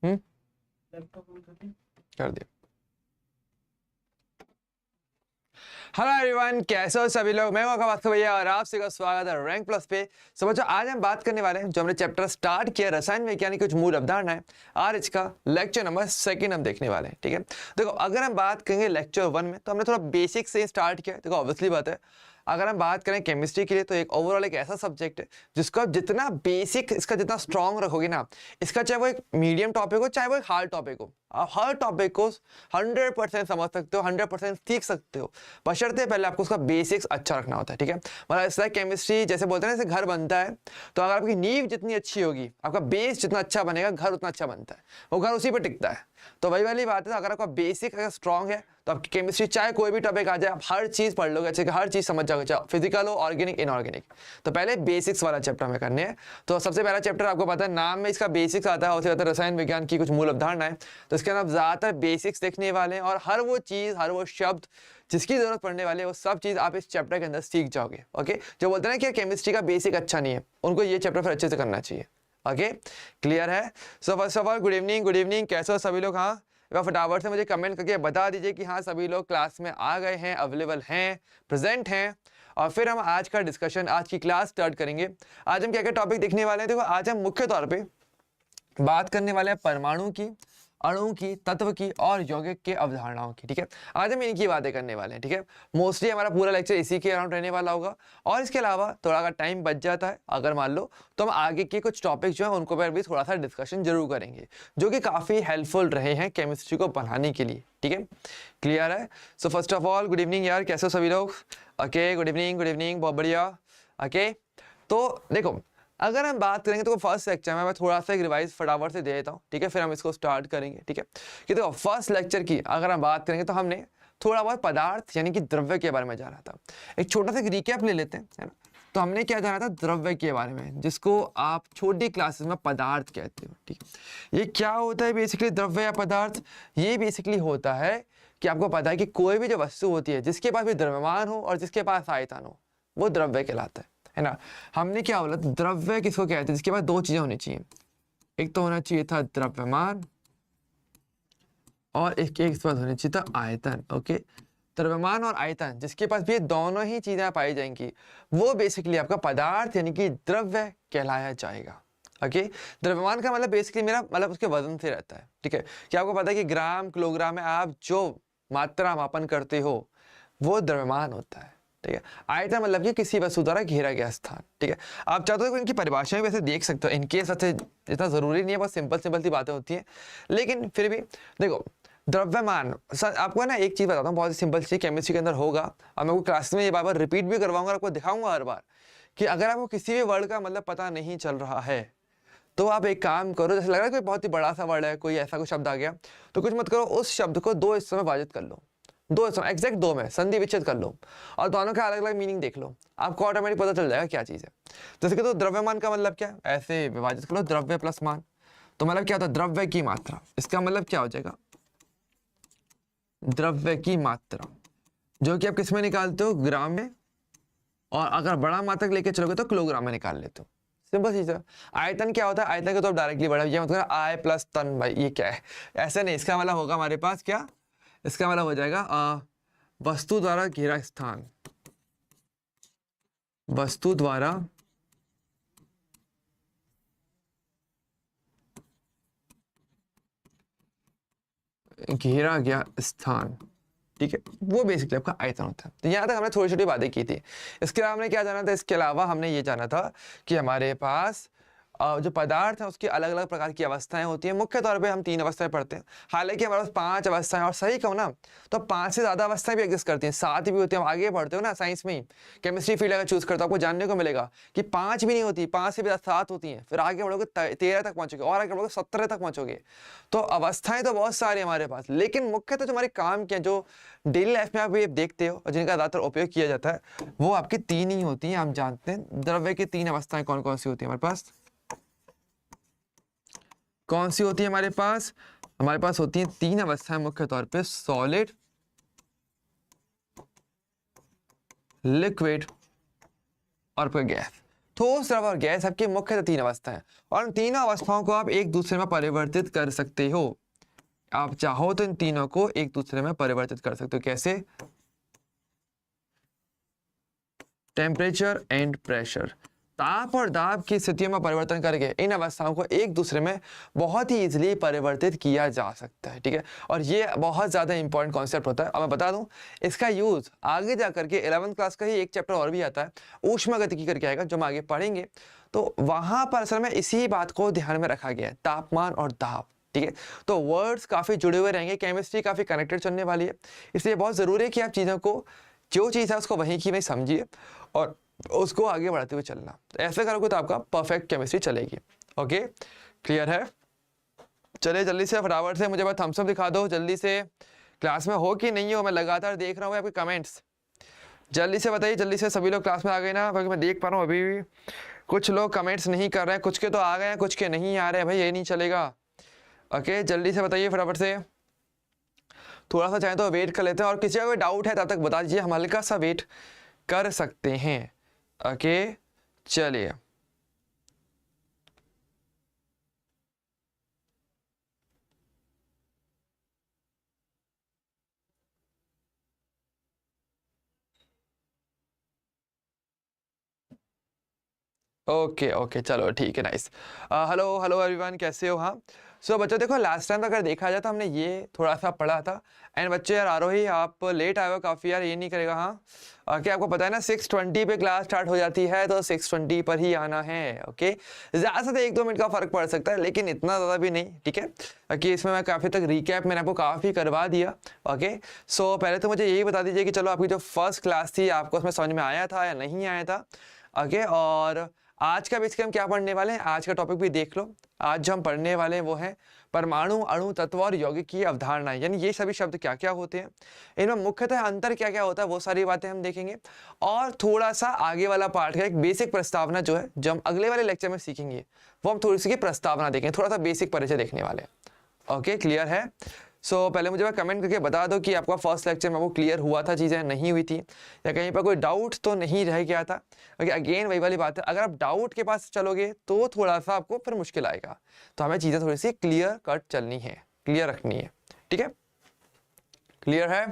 कर दिया। Hello everyone, कैसे हो सभी लोग। मैं हूं भैया और आप सभी का स्वागत है रैंक प्लस पे। समझो आज हम बात करने वाले हैं जो हमने चैप्टर स्टार्ट किया रसायन विज्ञान की कुछ मूल अवधारणाएं। आज इसका लेक्चर नंबर 2 हम देखने वाले हैं। ठीक है, देखो अगर हम बात करेंगे लेक्चर 1 में तो हमने थोड़ा बेसिक से स्टार्ट किया। देखो ऑब्वियसली बात है, अगर हम बात करें केमिस्ट्री के लिए तो एक ओवरऑल एक ऐसा सब्जेक्ट है जिसको आप जितना बेसिक इसका जितना स्ट्रांग रखोगे ना, इसका चाहे वो एक मीडियम टॉपिक हो चाहे वो एक हार्ड टॉपिक हो, आप हर टॉपिक को 100% समझ सकते हो, 100% सीख सकते हो, बशर्ते पहले आपको उसका बेसिक्स अच्छा रखना होता है। ठीक है, मतलब इस केमिस्ट्री जैसे बोलते हैं ना, जैसे घर बनता है तो अगर आपकी नींव जितनी अच्छी होगी, आपका बेस जितना अच्छा बनेगा, घर उतना अच्छा बनता है, वो घर उसी पर टिकता है। तो वही वाली बात है, अगर आपका बेसिक अगर स्ट्रांग है तो आपकी केमिस्ट्री चाहे कोई भी टॉपिक आ जाए आप हर चीज पढ़ लोगे, अच्छे हर चीज समझ जाओगे, चाहे फिजिकल हो, ऑर्गेनिक, इनऑर्गेनिक। तो पहले बेसिक्स वाला चैप्टर हमें करने हैं। तो सबसे पहला चैप्टर आपको पता है, नाम में इसका बेसिक्स आता है, उसे कहते हैं रसायन विज्ञान की कुछ मूल अवधारणाएं। तो इसके अंदर ज्यादातर बेसिक्स देखने वाले हैं और हर वो चीज, हर वो शब्द जिसकी जरूरत पड़ने वाली है वो सब चीज आप इस चैप्टर के अंदर सीख जाओगे। ओके, जो बोलते हैं ना कि केमिस्ट्री का बेसिक अच्छा नहीं है, उनको ये चैप्टर फिर अच्छे से करना चाहिए। ओके, क्लियर है। So first of all good evening, कैसे हो सभी लोग। हाँ, फटाफट से मुझे कमेंट करके बता दीजिए कि हाँ सभी लोग क्लास में आ गए हैं, अवेलेबल हैं, प्रेजेंट हैं। और फिर हम आज का डिस्कशन, आज की क्लास स्टार्ट करेंगे। आज हम क्या क्या टॉपिक देखने वाले हैं। देखो आज हम मुख्य तौर पे बात करने वाले हैं परमाणु की, अणु की, तत्व की और यौगिक के अवधारणाओं की। ठीक है, आज हम इनकी बातें करने वाले हैं। ठीक है, मोस्टली हमारा पूरा लेक्चर इसी के अराउंड रहने वाला होगा। और इसके अलावा थोड़ा अगर टाइम बच जाता है, अगर मान लो, तो हम आगे के कुछ टॉपिक जो है उनको पर भी थोड़ा सा डिस्कशन जरूर करेंगे, जो कि काफी हेल्पफुल रहे हैं केमिस्ट्री को पढ़ाने के लिए। ठीक है, क्लियर है। So first of all good evening यार, कैसे हो सभी लोग। ओके, गुड इवनिंग, बहुत बढ़िया। ओके, तो देखो अगर हम बात करेंगे तो फर्स्ट लेक्चर में मैं थोड़ा सा एक रिवाइज फटाफट से दे देता हूँ। ठीक है, फिर हम इसको स्टार्ट करेंगे। ठीक है, कि देखो फर्स्ट लेक्चर की अगर हम बात करेंगे तो हमने थोड़ा बहुत पदार्थ यानी कि द्रव्य के बारे में जाना था। एक छोटा सा रिकैप ले लेते हैं, है ना। तो हमने क्या जाना था, द्रव्य के बारे में, जिसको आप छोटी क्लासेस में पदार्थ कहते हो। ठीक, ये क्या होता है बेसिकली द्रव्य या पदार्थ। ये बेसिकली होता है कि आपको पता है कि कोई भी जो वस्तु होती है जिसके पास भी द्रव्यमान हो और जिसके पास आयतन हो, वो द्रव्य कहलाता है ना। हमने क्या बोला, द्रव्य किसको कहते हैं, जिसके पास दो चीजें होनी चाहिए। एक तो होना चाहिए था द्रव्यमान और एक इसके पास होनी चाहिए था आयतन। ओके, द्रव्यमान और आयतन जिसके पास भी ये दोनों ही चीजें पाई जाएंगी, वो बेसिकली आपका पदार्थ यानी कि द्रव्य कहलाया जाएगा। ओके, द्रव्यमान का मतलब बेसिकली मेरा मतलब उसके वजन से रहता है। ठीक है, क्या आपको पता है कि ग्राम किलोग्राम में आप जो मात्रा मापन करते हो वो द्रव्यमान होता है। ठीक है, आयतन मतलब कि किसी वस्तु द्वारा घेरा गया स्थान। ठीक है, आप चाहते हो इनकी परिभाषाएं वैसे देख सकते हो, इनकेस वैसे इतना जरूरी नहीं है, बहुत सिंपल सी बातें होती हैं, लेकिन फिर भी देखो द्रव्यमान आपको ना एक चीज बताता हूँ, बहुत ही सिंपल चीज केमिस्ट्री के अंदर होगा और मैं आपको क्लास में ये बार बार रिपीट भी करवाऊंगा, आपको दिखाऊंगा हर बार कि अगर आपको किसी भी वर्ड का मतलब पता नहीं चल रहा है तो आप एक काम करो, जैसे लग रहा है कोई बहुत ही बड़ा सा वर्ड है, कोई ऐसा कोई शब्द आ गया, तो कुछ मत करो, उस शब्द को दो हिस्सों में विभाजित कर लो, दो हिस्सों एग्जैक्ट दो में संधि विच्छेद कर लो और दोनों का अलग अलग मीनिंग देख लो, आपको ऑटोमेटिक पता चल जाएगा क्या चीज है। जैसे कि तो द्रव्यमान का मतलब क्या है, ऐसे विभाजित कर लो, द्रव्य प्लस मान, तो मतलब क्या होता है, द्रव्य की मात्रा। इसका मतलब क्या हो जाएगा, द्रव्य की मात्रा, जो कि आप किस में निकालते हो, ग्राम में, और अगर बड़ा मात्रक लेके चलोगे तो किलोग्राम में निकाल लेते हो। सिंपल चीज है। आयतन क्या होता है, आयतन को तो डायरेक्टली बढ़ा, ये मतलब आय प्लस तन, भाई ये क्या है, ऐसे नहीं। इसका मतलब होगा हमारे पास क्या, इसका मतलब हो जाएगा वस्तु द्वारा घेरा स्थान, वस्तु द्वारा घेरा गया स्थान। ठीक है, वो बेसिकली आपका आयतन होता है। तो यहाँ तक हमने थोड़ी छोटी बातें की थी। इसके अलावा हमने क्या जाना था, इसके अलावा हमने ये जाना था कि हमारे पास जो पदार्थ है उसकी अलग अलग प्रकार की अवस्थाएं होती हैं। मुख्य तौर पे हम 3 अवस्थाएं पढ़ते हैं, हालांकि हमारे पास 5 अवस्थाएं, और सही कहूँ ना तो 5 से ज्यादा अवस्थाएं भी एग्जिस्ट करती हैं, 7 भी होती है। हम आगे पढ़ते हो ना साइंस में ही, केमिस्ट्री फील्ड अगर चूज करते हो आपको जानने को मिलेगा कि 5 भी नहीं होती, 5 से भी 7 होती हैं। फिर आगे बढ़ोगे 13 तक पहुंचोगे और आगे बढ़ोगे 17 तक पहुंचोगे। तो अवस्थाएं तो बहुत सारी हमारे पास, लेकिन मुख्यतः जो हमारे काम के जो डेली लाइफ में आप ये देखते हो और जिनका ज्यादातर उपयोग किया जाता है वो आपकी 3 ही होती हैं। हम जानते हैं द्रव्य की 3 अवस्थाएं कौन कौन सी होती है हमारे पास। कौन सी होती है हमारे पास, हमारे पास होती है 3 अवस्थाएं मुख्य तौर पे, सॉलिड, लिक्विड और फिर गैस। ठोस, द्रव और गैस आपकी मुख्यतः 3 अवस्थाएं, और इन तीनों अवस्थाओं को आप एक दूसरे में परिवर्तित कर सकते हो। आप चाहो तो इन तीनों को एक दूसरे में परिवर्तित कर सकते हो। कैसे? टेम्परेचर एंड प्रेशर, ताप और दाब की स्थितियों में परिवर्तन करके इन अवस्थाओं को एक दूसरे में बहुत ही इजीली परिवर्तित किया जा सकता है। ठीक है, और ये बहुत ज़्यादा इंपॉर्टेंट कॉन्सेप्ट होता है। अब मैं बता दूं, इसका यूज़ आगे जा करके 11th क्लास का ही एक चैप्टर और भी आता है, ऊष्मागतिकी करके आएगा, जो हम आगे पढ़ेंगे। तो वहाँ पर असल में इसी बात को ध्यान में रखा गया है, तापमान और दाब। ठीक है, तो वर्ड्स काफ़ी जुड़े हुए रहेंगे, केमिस्ट्री काफ़ी कनेक्टेड चलने वाली है, इसलिए बहुत ज़रूरी है कि आप चीज़ों को, जो चीज़ है उसको वहीं की वहीं समझिए और उसको आगे बढ़ाते हुए चलना। ऐसे करोगे तो आपका परफेक्ट केमिस्ट्री चलेगी। ओके, क्लियर है? चलिए जल्दी से फटाफट से मुझे बस थम्स अप दिखा दो, जल्दी से। क्लास में हो कि नहीं हो? मैं लगातार देख रहा हूँ आपके कमेंट्स, जल्दी से बताइए, जल्दी से। सभी लोग क्लास में आ गए ना? क्योंकि मैं देख पा रहा हूँ अभी भी कुछ लोग कमेंट्स नहीं कर रहे हैं, कुछ के तो आ गए हैं, कुछ के नहीं आ रहे हैं। भाई ये नहीं चलेगा। ओके, जल्दी से बताइए फटाफट से। थोड़ा सा चाहे तो वेट कर लेते हैं, और किसी का कोई डाउट है तब तक बता दीजिए, हम हल्का सा वेट कर सकते हैं। ओके, चलिए। ओके ओके, चलो ठीक है, नाइस। हेलो हेलो एवरीवन, कैसे हो? हाँ, सो बच्चों देखो, लास्ट टाइम अगर देखा जाए तो हमने ये थोड़ा सा पढ़ा था। एंड बच्चे यार, आरोही आप लेट आए हो काफ़ी यार, ये नहीं करेगा। हाँ, क्या आपको पता है ना 6:20 पे क्लास स्टार्ट हो जाती है, तो 6:20 पर ही आना है। ओके, ज़्यादा से 1-2 मिनट का फ़र्क पड़ सकता है, लेकिन इतना ज़्यादा भी नहीं। ठीक है, कि इसमें मैं काफ़ी तक रिकैप मैंने आपको काफ़ी करवा दिया। ओके, सो पहले तो मुझे यही बता दीजिए कि चलो आपकी जो फर्स्ट क्लास थी, आपको उसमें समझ में आया था या नहीं आया था? ओके, और आज का बेसिकली हम क्या पढ़ने वाले हैं, आज का टॉपिक भी देख लो। आज जो हम पढ़ने वाले हैं वो है परमाणु, अणु, तत्व और यौगिक की अवधारणाएं, यानी ये सभी शब्द क्या क्या होते हैं, इनमें मुख्यतः अंतर क्या क्या होता है, वो सारी बातें हम देखेंगे। और थोड़ा सा आगे वाला पार्ट का एक बेसिक प्रस्तावना जो है, जो हम अगले वाले लेक्चर में सीखेंगे, वो हम थोड़ी सी की प्रस्तावना देखेंगे, थोड़ा सा बेसिक परिचय देखने वाले हैं। ओके, क्लियर है? सो पहले मुझे कमेंट करके बता दो कि आपका फर्स्ट लेक्चर में वो क्लियर हुआ था, चीज़ें नहीं हुई थी, या कहीं पर कोई डाउट तो नहीं रह गया था। क्योंकि अगेन वही वाली बात है, अगर आप डाउट के पास चलोगे तो थोड़ा सा आपको फिर मुश्किल आएगा। तो हमें चीज़ें थोड़ी सी क्लियर कट चलनी है, क्लियर रखनी है। ठीक है, क्लियर है?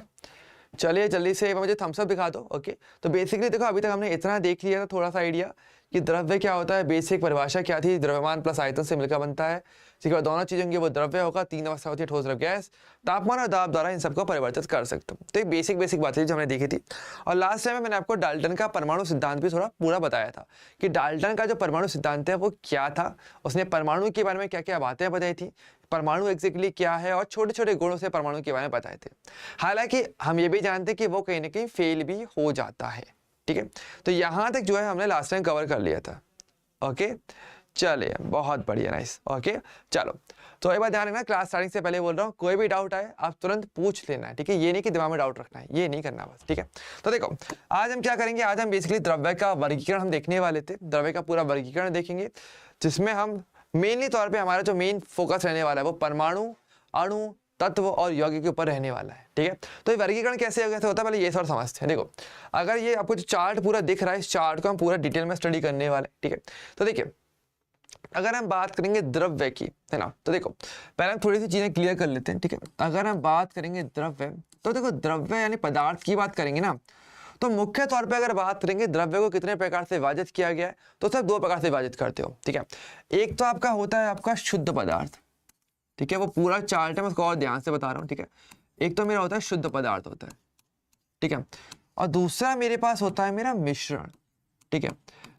चलिए जल्दी से मुझे थम्स अप दिखा दो। ओके, तो बेसिकली देखो, अभी तक हमने इतना देख लिया था, थोड़ा सा आइडिया कि द्रव्य क्या होता है, बेसिक परिभाषा क्या थी, द्रव्यमान प्लस आयतन से मिलकर बनता है। ठीक है, दोनों चीजें होंगी, वो द्रव्य होगा, 3 अवस्था होती है, ठोस, द्रव, गैस। तापमान और दाब द्वारा इन सबको परिवर्तित कर सकते हो। तो ये बेसिक बेसिक बातें जो हमने देखी थी। और लास्ट टाइम में मैंने आपको डाल्टन का परमाणु सिद्धांत भी थोड़ा पूरा बताया था कि डाल्टन का जो परमाणु सिद्धांत है वो क्या था, उसने परमाणु के बारे में क्या क्या बातें बताई थी, परमाणु एग्जैक्टली क्या है, और छोटे छोटे गुणों से परमाणु के बारे में बताए थे। हालांकि हम ये भी जानते हैं कि वो कहीं ना कहीं फेल भी हो जाता है। ठीक है, तो यहां तक जो है हमने लास्ट टाइम कवर कर लिया था। ओके, चलिए, बहुत बढ़िया, नाइस। ओके, चलो, तो एक बार ध्यान रखना, क्लास स्टार्टिंग से पहले बोल रहा हूँ, कोई भी डाउट आए आप तुरंत पूछ लेना है। ठीक है, ये नहीं कि दिमाग में डाउट रखना है, ये नहीं करना बस। ठीक है, तो देखो आज हम क्या करेंगे, आज हम बेसिकली द्रव्य का वर्गीकरण हम देखने वाले थे, द्रव्य का पूरा वर्गीकरण देखेंगे, जिसमें हम मेनली तौर पे हमारा जो मेन फोकस रहने वाला है वो परमाणु, अणु, तत्व और यौगिक के ऊपर रहने वाला है। ठीक है, तो ये वर्गीकरण कैसे होता है, पहले ये सर समझते हैं। देखो, अगर ये आपको जो चार्ट पूरा दिख रहा है, इस चार्ट को हम पूरा डिटेल में स्टडी करने वाले हैं। ठीक है, तो देखिए, अगर हम बात करेंगे द्रव्य की, है ना, तो देखो पहले हम थोड़ी सी चीजें क्लियर कर लेते हैं। ठीक है, अगर हम बात करेंगे द्रव्य, तो देखो द्रव्य यानी पदार्थ की बात करेंगे ना, तो मुख्य तौर पे अगर बात करेंगे द्रव्य को कितने प्रकार से विभाजित किया गया है, तो सिर्फ 2 प्रकार से विभाजित करते हो। ठीक है, एक तो आपका होता है आपका शुद्ध पदार्थ। ठीक है, वो पूरा चार्ट है, मैं उसको और ध्यान से बता रहा हूँ। ठीक है, एक तो मेरा होता है शुद्ध पदार्थ होता है। ठीक है, और दूसरा मेरे पास होता है मेरा मिश्रण। ठीक है,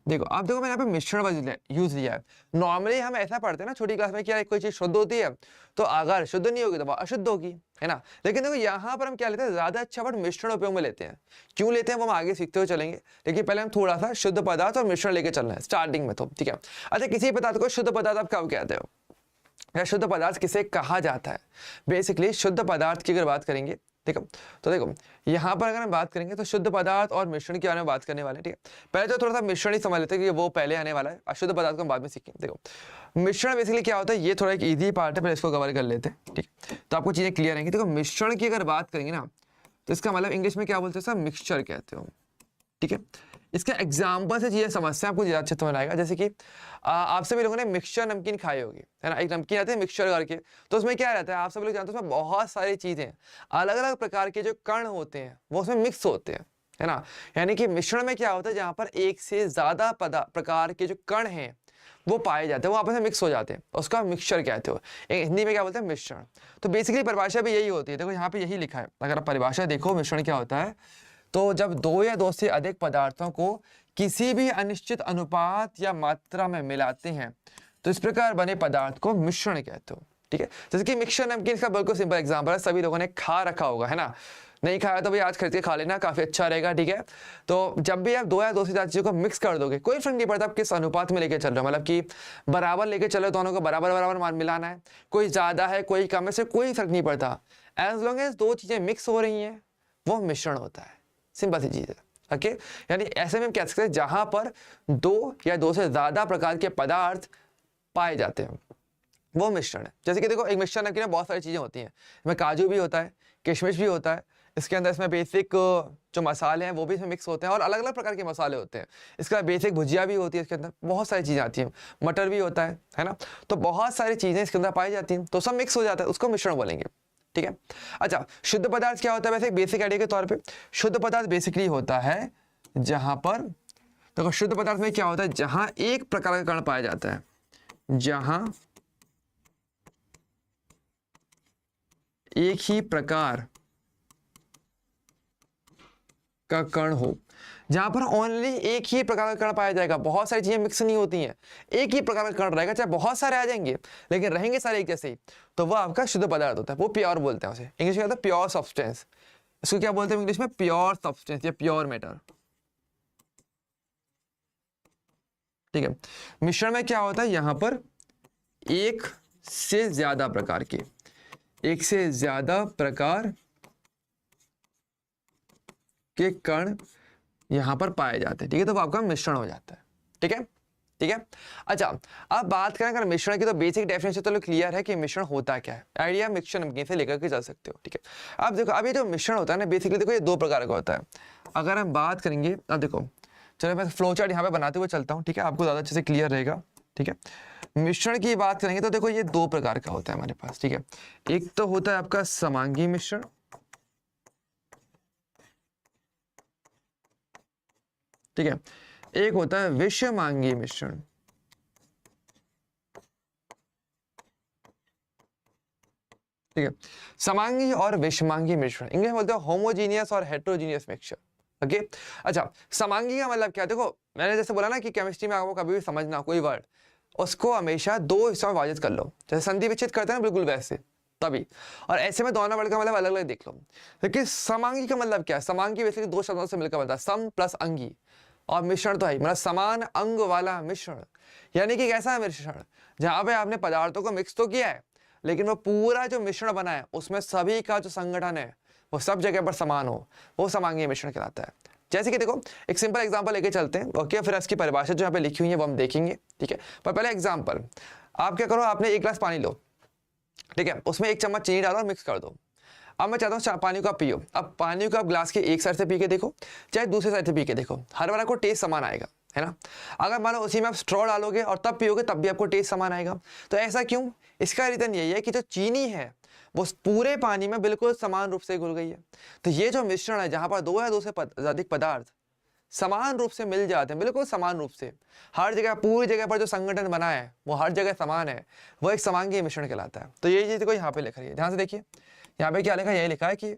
देखो अब देखो, मैंने यहाँ पे मिश्रण यूज लिया है। नॉर्मली हम ऐसा पढ़ते हैं ना छोटी क्लास में कि यार कोई चीज शुद्ध होती है, तो अगर शुद्ध नहीं होगी तो वह अशुद्ध होगी, है ना। लेकिन देखो यहाँ पर हम क्या लेते हैं, ज्यादा अच्छा वर्ड मिश्रण उपयोग में लेते हैं। क्यों लेते हैं वो हम आगे सीखते हुए चलेंगे, लेकिन पहले हम थोड़ा सा शुद्ध पदार्थ और मिश्रण लेके चलना है स्टार्टिंग में। तो ठीक है, अच्छा, किसी पदार्थ को शुद्ध पदार्थ आप कब कहते हो, या शुद्ध पदार्थ किसे कहा जाता है? बेसिकली शुद्ध पदार्थ की अगर बात करेंगे, देखो, तो देखो यहाँ पर अगर हम बात करेंगे तो शुद्ध पदार्थ और मिश्रण के बारे में बात करने वाले हैं। ठीक है, पहले तो थोड़ा सा मिश्रण ही समझ लेते हैं कि वो पहले आने वाला है, अशुद्ध पदार्थ को हम बाद में सीखेंगे। देखो, मिश्रण बेसिकली क्या होता है, ये थोड़ा एक इजी पार्ट है, पहले इसको कवर कर लेते हैं। ठीक है, तो आपको चीजें क्लियर रहेंगी। देखो, मिश्रण की अगर बात करेंगे ना, तो इसका मतलब इंग्लिश में क्या बोलते हैं सर, मिक्सचर कहते हो। ठीक है, इसके एग्जाम्पल से चीजें समझते हैं, आपको ज्यादा अच्छे समझ आएगा। जैसे कि आप सभी लोगों ने मिक्सचर नमकीन खाई होगी, है ना। एक नमकीन आते हैं मिक्सचर करके, तो उसमें क्या रहता है, आप सभी लोग जानते हैं, उसमें बहुत सारी चीजें, अलग अलग प्रकार के जो कण होते हैं वो उसमें मिक्स होते हैं, है ना। यानी कि मिश्रण में क्या होता है, जहां पर एक से ज्यादा प्रकार के जो कण हैं वो पाए जाते हैं, वो आपस में मिक्स हो जाते हैं, उसका मिक्सचर कहते हो। हिंदी में क्या बोलते हैं, मिश्रण। तो बेसिकली परिभाषा भी यही होती है, देखो यहाँ पे यही लिखा है, अगर आप परिभाषा देखो मिश्रण क्या होता है, तो जब दो या दो से अधिक पदार्थों को किसी भी अनिश्चित अनुपात या मात्रा में मिलाते हैं तो इस प्रकार बने पदार्थ को मिश्रण कहते हो, ठीक है। जैसे कि मिक्सचर नमकीन का बिल्कुल सिंपल एग्जांपल है, सभी लोगों ने खा रखा होगा, है ना। नहीं खाया तो भाई आज खरीद के खा लेना, काफी अच्छा रहेगा, ठीक है। तो जब भी आप दो या दो से ज्यादा चीजों को मिक्स कर दोगे, कोई फर्क नहीं पड़ता आप किस अनुपात में लेके चल रहे हो, मतलब कि बराबर लेके चलो, दोनों को बराबर बराबर मान मिलाना है, कोई ज्यादा है कोई कम है, से कोई फर्क नहीं पड़ता, एज लॉन्ग एज दो चीजें मिक्स हो रही हैं वो मिश्रण होता है। सिंपल सी चीज है, ओके। यानी ऐसे में हम कह सकते हैं जहां पर दो या दो से ज्यादा प्रकार के पदार्थ पाए जाते हैं वो मिश्रण है। जैसे कि देखो एक मिश्रण नमकीन में बहुत सारी चीजें होती हैं, इसमें काजू भी होता है, किशमिश भी होता है, इसके अंदर इसमें बेसिक जो मसाले हैं वो भी इसमें मिक्स होते हैं, और अलग अलग प्रकार के मसाले होते हैं। इसका बेसिक भुजिया भी होती है, इसके अंदर बहुत सारी चीजें आती हैं, मटर भी होता है ना। तो बहुत सारी चीजें इसके अंदर पाई जाती हैं, तो सब मिक्स हो जाता है, उसको मिश्रण बोलेंगे, ठीक है। अच्छा, शुद्ध पदार्थ क्या होता है, वैसे बेसिक आइडिया के तौर पे शुद्ध पदार्थ बेसिकली होता है जहां पर, देखो शुद्ध पदार्थ में क्या होता है, जहां एक प्रकार का कण पाया जाता है, जहां एक ही प्रकार का कण हो, जहां पर ओनली एक ही प्रकार का कण पाया जाएगा, बहुत सारी चीजें मिक्स नहीं होती हैं, एक ही प्रकार का कण रहेगा, चाहे बहुत सारे आ जाएंगे लेकिन रहेंगे सारे एक जैसे ही, तो वो आपका शुद्ध पदार्थ होता है, वो प्योर बोलते हैं उसे, इंग्लिश में कहते हैं प्योर सब्सटेंस। इसको क्या बोलते हैं इंग्लिश में, प्योर सब्सटेंस या प्योर मैटर, ठीक है। मिश्रण में क्या होता है, यहां पर एक से ज्यादा प्रकार के, एक से ज्यादा प्रकार के कण यहां पर पाए जाते हैं, ठीक है, तो वो आपका मिश्रण हो जाता है, ठीक है, ठीक है। अच्छा, अब बात करें अगर मिश्रण की, तो बेसिक डेफिनेशन तो क्लियर है कि मिश्रण होता क्या है, आइडिया मिक्सचर नमकीन से लेकर के चल सकते हो, ठीक है। अब देखो, अब ये जो मिश्रण होता है ना, बेसिकली देखो ये दो प्रकार का होता है। अगर हम बात करेंगे, अब देखो चलो मैं फ्लो चार्ट यहाँ पे बनाते हुए चलता हूँ, ठीक है, आपको ज्यादा अच्छे से क्लियर रहेगा, ठीक है। मिश्रण की बात करेंगे तो देखो ये दो प्रकार का होता है हमारे पास, ठीक है। एक तो होता है आपका समांगी मिश्रण, ठीक है, एक होता है विषमांगी मिश्रण, ठीक है। समांगी और विषमांगी मिश्रण इंग्लिश में बोलते हैं होमोजीनियस और हेट्रोजीनियस मिक्सचर, ओके। अच्छा, समांगी का मतलब क्या, देखो मैंने जैसे बोला ना कि केमिस्ट्री में आपको कभी भी समझना कोई वर्ड, उसको हमेशा दो हिस्सों में विभाजित कर लो, जैसे संधि विच्छेद करते हैं ना, बिल्कुल वैसे, तभी। और ऐसे में दोनों वर्ड का मतलब अलग अलग देख लो। लेकिन समांगी का मतलब क्या है, समांगी बेसिकली दो शब्दों से मिलकर बनता है, सम प्लस अंगी, और मिश्रण तो है मतलब समान अंग वाला मिश्रण। यानी कि कैसा मिश्रण, जहां पे आपने पदार्थों को मिक्स तो किया है लेकिन वो पूरा जो मिश्रण बना है उसमें सभी का जो संगठन है वो सब जगह पर समान हो, वो समांगी मिश्रण कहलाता है। जैसे कि देखो एक सिंपल एग्जांपल लेके चलते हैं, ओके, फिर इसकी परिभाषा जो यहाँ पे लिखी हुई है वो हम देखेंगे, ठीक है। पर पहले एग्जांपल, आप क्या करो, आपने एक गिलास पानी लो, ठीक है, उसमें एक चम्मच चीनी डालो और मिक्स कर दो। अब मैं चाहता हूँ पानी को आप पियो, अब पानी को आप ग्लास के एक साइड से पी के देखो चाहे दूसरे साइड से पी के देखो, हर बार आपको टेस्ट समान आएगा, है ना। अगर मान लो उसी में आप स्ट्रॉ डालोगे और तब पियोगे तब भी आपको टेस्ट समान आएगा। तो ऐसा क्यों, इसका रीजन यही है कि जो चीनी है वो पूरे पानी में बिल्कुल समान रूप से घुल गई है। तो ये जो मिश्रण है जहां पर दो या दो से अधिक पदार्थ समान रूप से मिल जाते हैं, बिल्कुल समान रूप से, हर जगह पूरी जगह पर जो संगठन बना है वो हर जगह समान है, वो एक समांगी मिश्रण कहलाता है। तो ये चीज को यहाँ पे लिख रही है, ध्यान से देखिए, यहाँ पे क्या लिखा है, यही लिखा है कि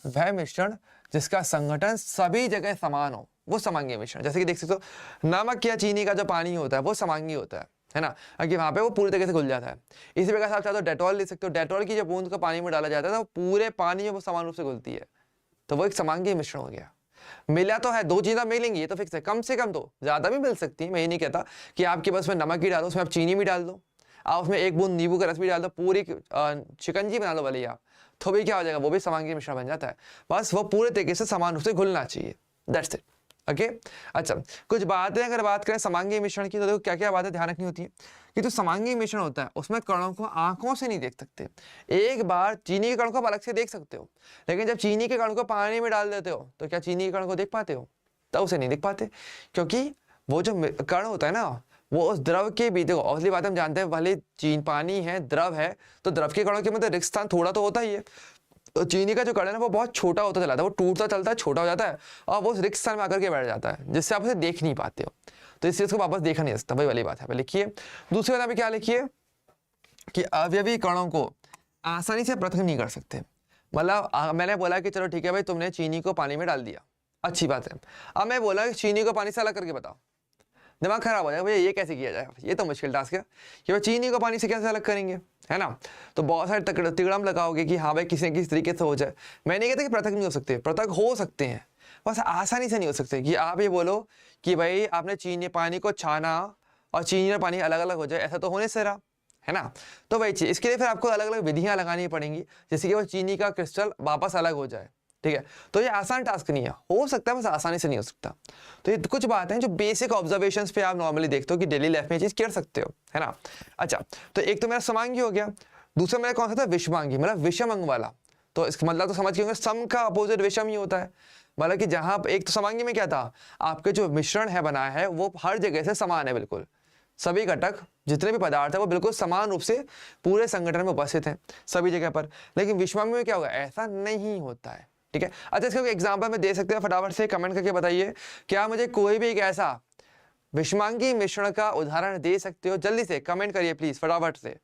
वह मिश्रण जिसका संगठन सभी जगह समान हो वो समांगी मिश्रण। जैसे कि देख सकते हो नमक या चीनी का जो पानी होता है वो समांगी होता है ना, क्योंकि वहां पे वो पूरी तरीके से घुल जाता है। इसी प्रकार से आप चाहते हो डेटॉल ले सकते हो, डेटॉल की जो बूंद को पानी में डाला जाता है तो वो पूरे पानी में वो समान रूप से घुलती है, तो वो एक समांगी मिश्रण हो गया। मिला तो है, दो चीजें मिलेंगी ये तो फिक्स है, कम से कम दो, ज्यादा भी मिल सकती है, मैं ये नहीं कहता कि आपके पास में नमक ही डालो, उसमें आप चीनी भी डाल दो, आप उसमें एक बूंद नींबू का रस भी डाल दो, पूरी शिकंजी बना लो भले आप, तो भी क्या हो जाएगा, वो भी समांगी मिश्रण बन जाता है। बस वो पूरे तरीके से समान रूप से घुलना चाहिए, दैट्स इट, ओके। अच्छा, कुछ बातें अगर बात करें समांगी मिश्रण की, तो देखो क्या क्या बातें ध्यान रखनी होती है कि जो समांगी मिश्रण होता है उसमें कणों को आंखों से नहीं देख सकते। एक बार चीनी के कण को अलग से देख सकते हो, लेकिन जब चीनी के कण को पानी में डाल देते हो तो क्या चीनी के कण को देख पाते हो, तब उसे नहीं लिख पाते, क्योंकि वो जो कण होता है ना वो उस द्रव के बीच, देखो असली बात हम जानते हैं, भले चीन पानी है द्रव है तो द्रव के कणों के मतलब रिक्त स्थान थोड़ा तो होता ही है। तो चीनी का जो कण है ना वो बहुत छोटा होता चला जाता है, वो टूटता चलता है, छोटा हो जाता है और वो उस रिक्त स्थान में आकर के बैठ जाता है, जिससे आप उसे देख नहीं पाते हो। तो इस चीज को वापस देखा नहीं सकता, वही वाली बात है। लिखिए दूसरी बात क्या लिखिए कि अवयवी कणों को आसानी से पृथक नहीं कर सकते। मतलब मैंने बोला कि चलो ठीक है भाई, तुमने चीनी को पानी में डाल दिया, अच्छी बात है। अब मैं बोला कि चीनी को पानी से अलग करके बताओ, दिमाग खराब हो जाएगा भैया, ये कैसे किया जाए, ये तो मुश्किल टास्क है कि भाई चीनी को पानी से कैसे अलग करेंगे, है ना। तो बहुत सारे तिगड़म लगाओगे कि हाँ भाई किसी न किसी तरीके से हो जाए। मैं नहीं कहता कि पृथक नहीं हो सकते, पृथक हो सकते हैं, बस आसानी से नहीं हो सकते कि आप ये बोलो कि भाई आपने चीनी पानी को छाना और चीनी और पानी अलग अलग हो जाए, ऐसा तो होने से रहा, है ना। तो वही चीज, इसके लिए फिर आपको अलग अलग विधियां लगानी पड़ेंगी, जैसे कि वो चीनी का क्रिस्टल वापस अलग हो जाए, ठीक है। तो ये आसान टास्क नहीं है, हो सकता है बस आसानी से नहीं हो सकता। तो ये कुछ बातें हैं जो बेसिक ऑब्जर्वेशंस पे आप नॉर्मली देखते हो कि डेली लाइफ में ये चीज कर सकते हो, है ना। अच्छा, तो एक तो मेरा समांगी हो गया, दूसरा मेरा कौन सा था, विषमांगी, मतलब विषम अंग वाला। तो इसका मतलब तो समझ गए, सम का अपोजिट विषम ही होता है। मतलब कि जहां एक तो समांगी में क्या था, आपके जो मिश्रण है बना है वो हर जगह से समान है, बिल्कुल सभी घटक जितने भी पदार्थ है वो बिल्कुल समान रूप से पूरे संगठन में उपस्थित हैं सभी जगह पर। लेकिन विषमांगी में क्या होगा, ऐसा नहीं होता है, ठीक है। अच्छा, इसका एग्जाम्पल में दे सकते हैं, फटाफट से कमेंट करके बताइए, क्या मुझे कोई भी एक ऐसा विषमांगी मिश्रण का उदाहरण दे सकते हो, जल्दी से कमेंट करिए प्लीज फटाफट से,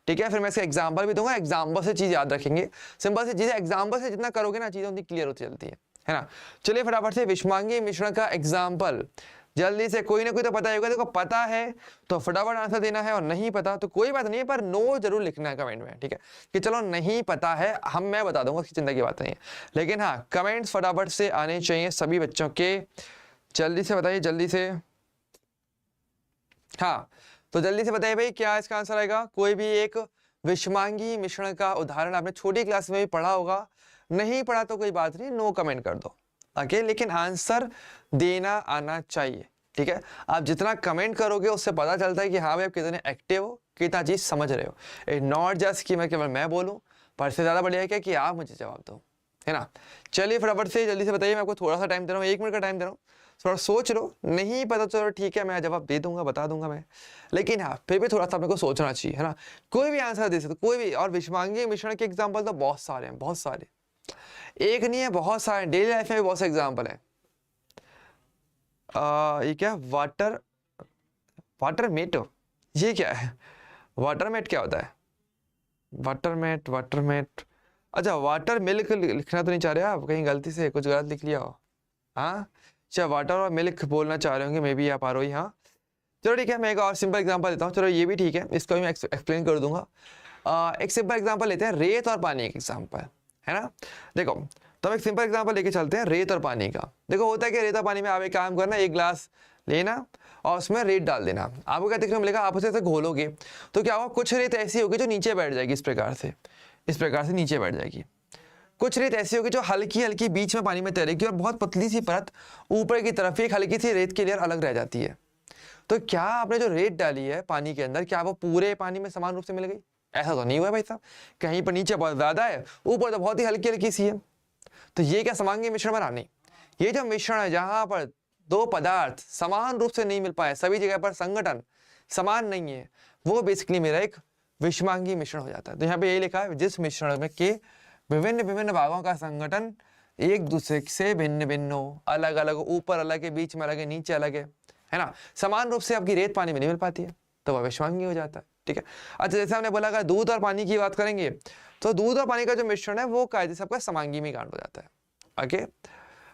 ठीक है। फिर मैं इसका एग्जाम्पल भी दूंगा, एग्जाम्पल से चीज याद रखेंगे, सिंपल सी चीजें एग्जाम्पल से जितना करोगे ना चीजें उतनी क्लियर होती चलती है ना। चलिए फटाफट से विषमांगी मिश्रण का एग्जाम्पल जल्दी से, कोई ना कोई तो पता ही होगा, देखो पता है तो फटाफट आंसर देना है और नहीं पता तो कोई बात नहीं है, पर नो जरूर लिखना है कमेंट में, ठीक है। कि चलो नहीं पता है, मैं बता दूंगा, उसकी चिंता की बात नहीं है, लेकिन हाँ कमेंट्स फटाफट से आने चाहिए सभी बच्चों के, जल्दी से बताइए जल्दी से। हाँ, तो जल्दी से बताइए भाई क्या इसका आंसर आएगा। कोई भी एक विषमांगी मिश्रण का उदाहरण आपने छोटी क्लास में भी पढ़ा होगा, नहीं पढ़ा तो कोई बात नहीं, नो कमेंट कर दो, ओके। लेकिन आंसर देना आना चाहिए, ठीक है। आप जितना कमेंट करोगे उससे पता चलता है कि हाँ भाई आप कितने एक्टिव हो, कितना चीज समझ रहे हो। इट नॉट जस्ट कि मैं केवल मैं बोलूं, पर इससे ज्यादा बढ़िया है क्या कि आप मुझे जवाब दो, है ना। चलिए फटाफट से जल्दी से बताइए, मैं आपको थोड़ा सा टाइम दे रहा हूँ, 1 मिनट का टाइम दे रहा हूँ, थोड़ा सोच लो, नहीं पता चलो ठीक है मैं जवाब दे दूंगा, बता दूंगा मैं, लेकिन हाँ फिर भी थोड़ा सा अपने को सोचना चाहिए, है ना। कोई भी आंसर दे सकते, कोई भी। और विषमांगी मिश्रण के एग्जाम्पल तो बहुत सारे हैं, बहुत सारे, एक नहीं है, बहुत सारे, डेली लाइफ में भी बहुत से एग्जाम्पल है। ये क्या, वाटरमेट, ये क्या है, वाटरमेट क्या होता है, वाटरमेट, अच्छा वाटर मिल्क लिखना तो नहीं चाह रहे आप, कहीं गलती से कुछ गलत लिख लिया हो, हाँ अच्छा वाटर और मिल्क बोलना चाह रहे होंगे मे बी आप आरोही, हाँ चलो ठीक है। मैं एक और सिंपल एग्जांपल देता हूँ, चलो ये भी ठीक है, इसको भी मैं एक्सप्लेन कर दूंगा। एक सिंपल एग्जांपल लेते हैं, रेत और पानी का एग्जांपल, है ना। देखो तो हम एक सिंपल एग्जांपल लेके चलते हैं रेत और पानी का। देखो होता है कि रेत और पानी में आप एक काम करना, एक ग्लास लेना और उसमें रेत डाल देना, आपको क्या देखने को मिलेगा, आप उसे ऐसे घोलोगे तो क्या होगा, कुछ रेत ऐसी होगी जो नीचे बैठ जाएगी, इस प्रकार से नीचे बैठ जाएगी। कुछ रेत ऐसी होगी जो हल्की हल्की बीच में पानी में तैरेगी और बहुत पतली सी परत ऊपर की तरफ एक हल्की सी रेत की लेयर अलग रह जाती है। तो क्या आपने जो रेत डाली है पानी के अंदर, क्या वो पूरे पानी में समान रूप से मिल गई, ऐसा तो नहीं हुआ भाई साहब, कहीं पर नीचे बहुत ज्यादा है, ऊपर तो बहुत ही हल्की हल्की सी है। तो ये क्या समांगी मिश्रण बना, नहीं, ये जो मिश्रण है जहां पर दो पदार्थ समान रूप से नहीं मिल पाए, सभी जगह पर संगठन समान नहीं है, वो बेसिकली मेरा एक विषमांगी मिश्रण हो जाता है। तो यहाँ पे ये लिखा है, जिस मिश्रण में के विभिन्न विभिन्न भागों का संगठन एक दूसरे से भिन्न भिन्न हो, अलग अलग, ऊपर अलग है, बीच में अलग है, नीचे अलग है ना, समान रूप से आपकी रेत पानी में नहीं मिल पाती है, तो वह विषमांगी हो जाता है, ठीक है। अच्छा, जैसे हमने बोला अगर दूध और पानी की बात करेंगे तो दूध और पानी का जो मिश्रण है वो कायदे से आपका समांगी में कांड हो जाता है, ओके।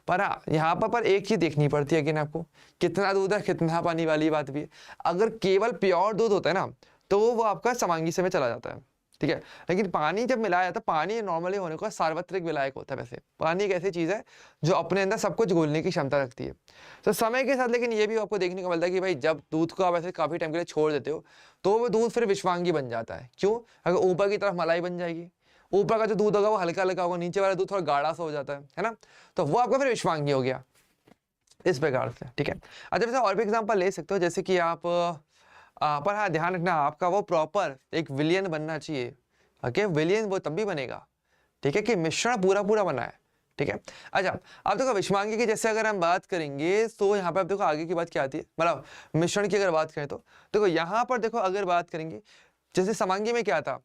पर हाँ यहाँ पर एक चीज देखनी पड़ती है कि ना आपको, कितना दूध है कितना पानी वाली बात भी है। अगर केवल प्योर दूध होता है ना तो वो आपका समांगी से में चला जाता है, ठीक है। लेकिन पानी जब मिलाया जाता है, पानी नॉर्मली होने का सार्वत्रिक विलायक होता है। वैसे पानी एक ऐसी चीज है जो अपने अंदर सब कुछ घोलने की क्षमता रखती है। तो समय के साथ लेकिन ये भी आपको देखने को मिलता है कि भाई जब दूध को आप ऐसे काफी टाइम के लिए छोड़ देते हो तो वो दूध फिर विषवांगी बन जाता है। क्यों? अगर ऊपर की तरफ मलाई बन जाएगी, ऊपर का जो दूध होगा वो हल्का हल्का होगा, नीचे वाला दूध थोड़ा गाढ़ा सा हो जाता है ना, तो वो आपका फिर विषवांगी हो गया इस प्रकार से, ठीक है। अच्छा, वैसे और भी एग्जाम्पल ले सकते हो, जैसे कि आप पर हाँ ध्यान रखना आपका वो प्रॉपर एक विलियन बनना चाहिए, ओके। विलियन वो तब भी बनेगा, ठीक है, कि मिश्रण पूरा पूरा बना है, ठीक है। अच्छा, अब देखो विषमांगी की जैसे अगर हम बात करेंगे तो यहाँ पे अब देखो आगे की बात क्या आती है, मतलब मिश्रण की अगर बात करें तो देखो यहाँ पर देखो अगर बात करेंगे जैसे समांगी में क्या था,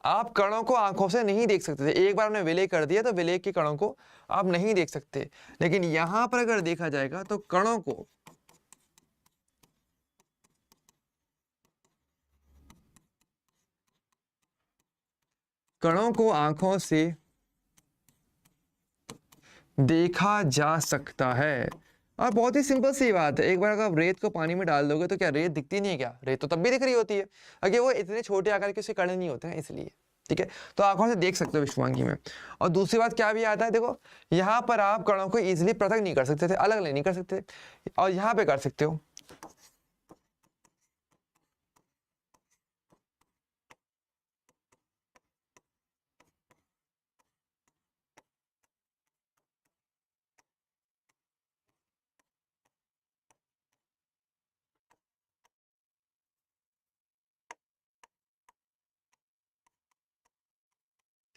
आप कणों को आंखों से नहीं देख सकते थे, एक बार हमने विलय कर दिया तो विलय के कणों को आप नहीं देख सकते, लेकिन यहां पर अगर देखा जाएगा तो कणों को आंखों से देखा जा सकता है। और बहुत ही सिंपल सी बात है, एक बार अगर आप रेत को पानी में डाल दोगे तो क्या रेत दिखती नहीं है क्या? रेत तो तब भी दिख रही होती है, अगर वो इतने छोटे आकार के उसके कण नहीं होते हैं इसलिए, ठीक है। तो आंखों से देख सकते हो विषमांगी में। और दूसरी बात क्या भी आता है, देखो यहाँ पर आप कणों को इजिली पृथक नहीं कर सकते थे, अलग नहीं कर सकते, और यहाँ पे कर सकते हो।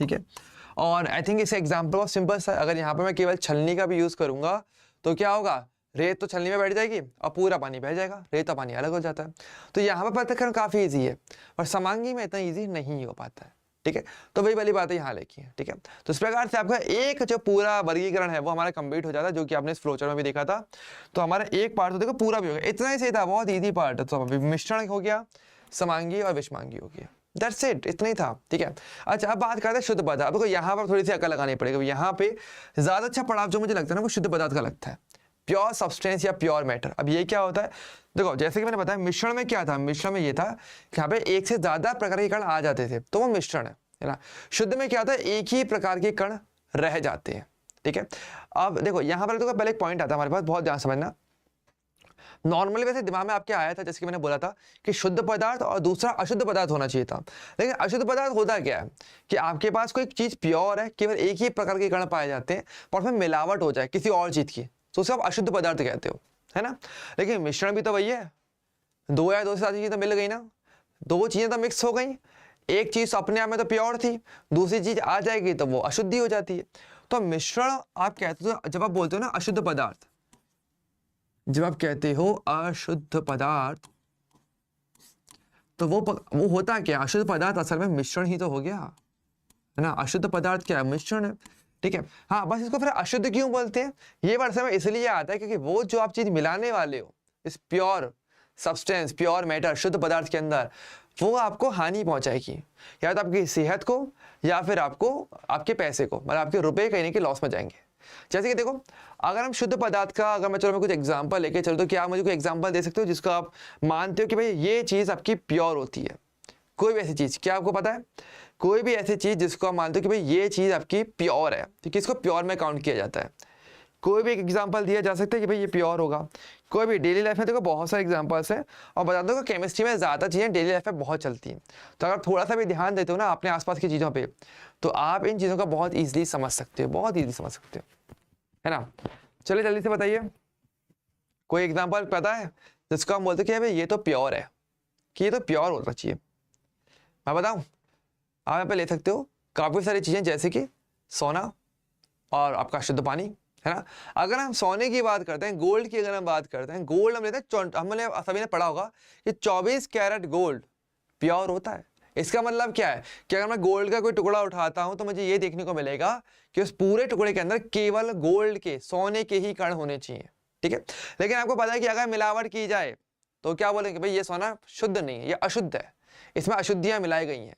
ठीक है, और आई थिंक इस एग्जाम्पल बहुत सिंपल सा, अगर यहाँ पे मैं केवल छलनी का भी यूज करूंगा तो क्या होगा, रेत तो छलनी में बैठ जाएगी और पूरा पानी बह जाएगा, रेत और पानी अलग हो जाता है। तो यहाँ पर पृथक्करण काफी ईजी है, पर समांगी में इतना ईजी नहीं हो पाता है, ठीक है। तो वही वाली बात है यहाँ लिखी है, ठीक है। तो इस प्रकार से आपका एक जो पूरा वर्गीकरण है वो हमारा कंप्लीट हो जाता है, जो कि आपने इस फ्लोचार्ट में भी देखा था। तो हमारा एक पार्ट तो देखो पूरा भी हो गया, इतना ही सही था, बहुत ईजी पार्ट। तो मिश्रण हो गया, समांगी और विषमांगी हो गया, दैट्स इट, इतना ही था, ठीक है। अच्छा, अब बात करते हैं शुद्ध पदार्थ। देखो यहाँ पर थोड़ी सी अकल लगानी पड़ेगी, यहाँ पे ज्यादा अच्छा पड़ाव जो मुझे लगता है ना वो शुद्ध पदार्थ का लगता है, प्योर सब्सटेंस या प्योर मैटर। अब ये क्या होता है, देखो जैसे कि मैंने बताया मिश्रण में क्या था, मिश्रण में ये था कि यहाँ पे एक से ज्यादा प्रकार के कण आ जाते थे तो वो मिश्रण है ना। शुद्ध में क्या होता है, एक ही प्रकार के कण रह जाते हैं, ठीक है। अब देखो यहाँ पर देखो पहले एक पॉइंट आता है हमारे पास, बहुत ध्यान समझना। नॉर्मली वैसे दिमाग में आपके आया था, जैसे कि मैंने बोला था कि शुद्ध पदार्थ और दूसरा अशुद्ध पदार्थ होना चाहिए था, लेकिन अशुद्ध पदार्थ होता क्या है कि आपके पास कोई चीज प्योर है, केवल एक ही प्रकार के कण पाए जाते हैं, और उसमें मिलावट हो जाए किसी और चीज की तो उसे आप अशुद्ध पदार्थ कहते हो, है ना। लेकिन मिश्रण भी तो वही है, दो या दो से ज्यादा चीजें तो मिल गई ना, दो चीजें तो मिक्स हो गई, एक चीज अपने आप में तो प्योर थी, दूसरी चीज आ जाएगी तो वो अशुद्धि हो जाती है। तो मिश्रण आप कहते हो, जब आप बोलते हो ना अशुद्ध पदार्थ, जब आप कहते हो अशुद्ध पदार्थ, तो वो होता क्या, अशुद्ध पदार्थ असल में मिश्रण ही तो हो गया, है ना। अशुद्ध पदार्थ क्या है, मिश्रण है, ठीक है। हाँ, बस इसको फिर अशुद्ध क्यों बोलते हैं, ये वर्ड समय इसलिए आता है क्योंकि वो जो आप चीज मिलाने वाले हो इस प्योर सब्सटेंस, प्योर मैटर, शुद्ध पदार्थ के अंदर, वो आपको हानि पहुंचाएगी, या तो आपकी सेहत को या फिर आपको आपके पैसे को, मतलब आपके रुपए कहीं ना कहीं लॉस में जाएंगे। जैसे कि देखो अगर हम शुद्ध पदार्थ का, अगर मैं कुछ एग्जांपल लेके चलो तो क्या आप मुझे कोई एग्जांपल दे सकते हो जिसको आप मानते हो कि भाई ये चीज आपकी प्योर होती है, कोई भी ऐसी चीज, क्या आपको पता है कोई भी ऐसी चीज जिसको आप मानते हो कि भाई ये चीज आपकी प्योर है, तो किसको प्योर में काउंट किया जाता है, कोई भी एक एग्जांपल दिया जा सकता है कि भाई ये प्योर होगा। कोई भी डेली लाइफ में देखो बहुत सारे एग्जांपल्स हैं, और बता दो कि केमिस्ट्री में ज़्यादा चीज़ें डेली लाइफ में बहुत चलती हैं, तो अगर थोड़ा सा भी ध्यान देते हो ना अपने आसपास की चीज़ों पे, तो आप इन चीज़ों का बहुत ईजिली समझ सकते हो, बहुत ईजिली समझ सकते हो, है ना। चलिए जल्दी से बताइए, कोई एग्जाम्पल पता है जिसको हम बोलते हैं कि भाई ये तो प्योर है, कि ये तो प्योर होना चाहिए। मैं बताऊँ, आप यहाँ पे ले सकते हो काफ़ी सारी चीज़ें, जैसे कि सोना और आपका शुद्ध पानी, है ना। अगर हम सोने की बात करते हैं, गोल्ड की अगर हम बात करते हैं, गोल्ड हम लेते हैं, हमने सभी ने पढ़ा होगा कि 24 कैरेट गोल्ड प्योर होता है। इसका मतलब क्या है कि अगर मैं गोल्ड का कोई टुकड़ा उठाता हूं तो मुझे ये देखने को मिलेगा कि उस पूरे टुकड़े के अंदर केवल गोल्ड के, सोने के ही कण होने चाहिए, ठीक है। लेकिन आपको पता है कि अगर मिलावट की जाए तो क्या बोलेंगे, भाई ये सोना शुद्ध नहीं है, ये अशुद्ध है, इसमें अशुद्धियां मिलाई गई हैं,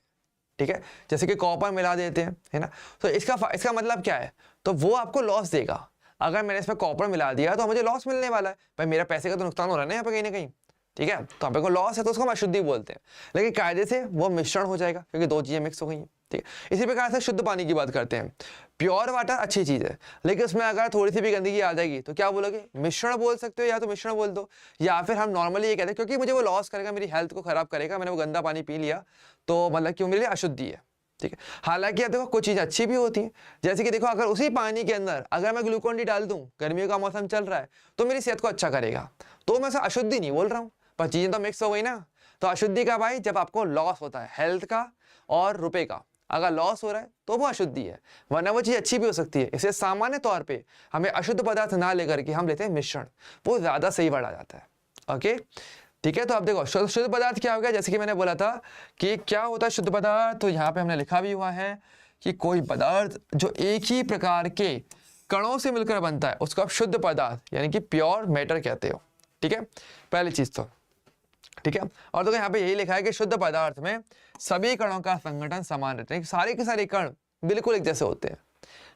ठीक है, जैसे कि कॉपर मिला देते हैं, है ना। तो इसका मतलब क्या है, तो वो आपको लॉस देगा। अगर मैंने इसमें कॉपर मिला दिया तो मुझे लॉस मिलने वाला है, भाई मेरा पैसे का तो नुकसान हो रहा है ना यहाँ पे कहीं ना कहीं, ठीक है। तो आप को लॉस है तो उसको हम अशुद्धि बोलते हैं, लेकिन कायदे से वो मिश्रण हो जाएगा क्योंकि दो चीजें मिक्स हो गई हैं, ठीक है। इसी प्रकार से शुद्ध पानी की बात करते हैं, प्योर वाटर अच्छी चीज है, लेकिन उसमें अगर थोड़ी सी भी गंदगी आ जाएगी तो क्या बोलोगे, मिश्रण बोल सकते हो, या तो मिश्रण बोल दो, या फिर हम नॉर्मली ये कहते हैं क्योंकि मुझे वो लॉस करेगा, मेरी हेल्थ को खराब करेगा, मैंने वो गंदा पानी पी लिया तो मतलब कि मेरे लिए अशुद्धि है, ठीक है। हालांकि अब देखो कुछ चीज़ अच्छी भी होती है, जैसे कि देखो अगर उसी पानी के अंदर अगर मैं ग्लूकोन डी डाल दूं, गर्मियों का मौसम चल रहा है तो मेरी सेहत को अच्छा करेगा, तो मैं अशुद्धि नहीं बोल रहा हूँ, पर चीजें तो मिक्स हो गई ना। तो अशुद्धि का भाई जब आपको लॉस होता है हेल्थ का और रुपए का, अगर लॉस हो रहा है तो वो अशुद्धि है, वरना वो चीज़ अच्छी भी हो सकती है। इसलिए सामान्य तौर पे हमें अशुद्ध पदार्थ ना लेकर के हम लेते हैं मिश्रण, वो ज़्यादा सही वर्ड आ जाता है। ओके, ठीक है। तो आप देखो शुद्ध पदार्थ क्या हो गया, जैसे कि मैंने बोला था कि क्या होता है शुद्ध पदार्थ, तो यहाँ पे हमने लिखा भी हुआ है कि कोई पदार्थ जो एक ही प्रकार के कणों से मिलकर बनता है उसको आप शुद्ध पदार्थ यानी कि प्योर मैटर कहते हो। ठीक है, पहली चीज तो ठीक है। और तो यहाँ पे यही लिखा है कि शुद्ध पदार्थ में सभी कणों का संगठन समान रहता है, सारे के सारे कण बिल्कुल एक जैसे होते हैं,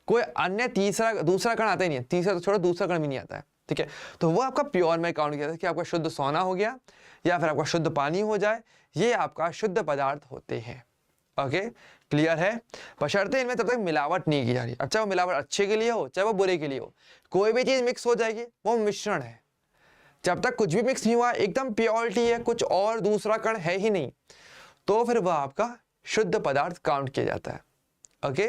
कोई अन्य दूसरा कण आता ही नहीं है, तीसरा तो छोड़ो दूसरा कण भी नहीं आता है। ठीक है, तो वो आपका प्योर में काउंट किया था कि आपका शुद्ध सोना हो गया या फिर आपका शुद्ध पानी हो जाए, ये आपका शुद्ध पदार्थ होते हैं। ओके, क्लियर है। बशर्ते इनमें तब तक मिलावट नहीं की जा रही। अब चाहे वो मिलावट अच्छे के लिए हो चाहे वो बुरे के लिए हो, कोई भी चीज मिक्स हो जाएगी वो मिश्रण है। जब तक कुछ भी मिक्स नहीं हुआ, एकदम प्योरिटी है, कुछ और दूसरा कण है ही नहीं, तो फिर वह आपका शुद्ध पदार्थ काउंट किया जाता है। ओके,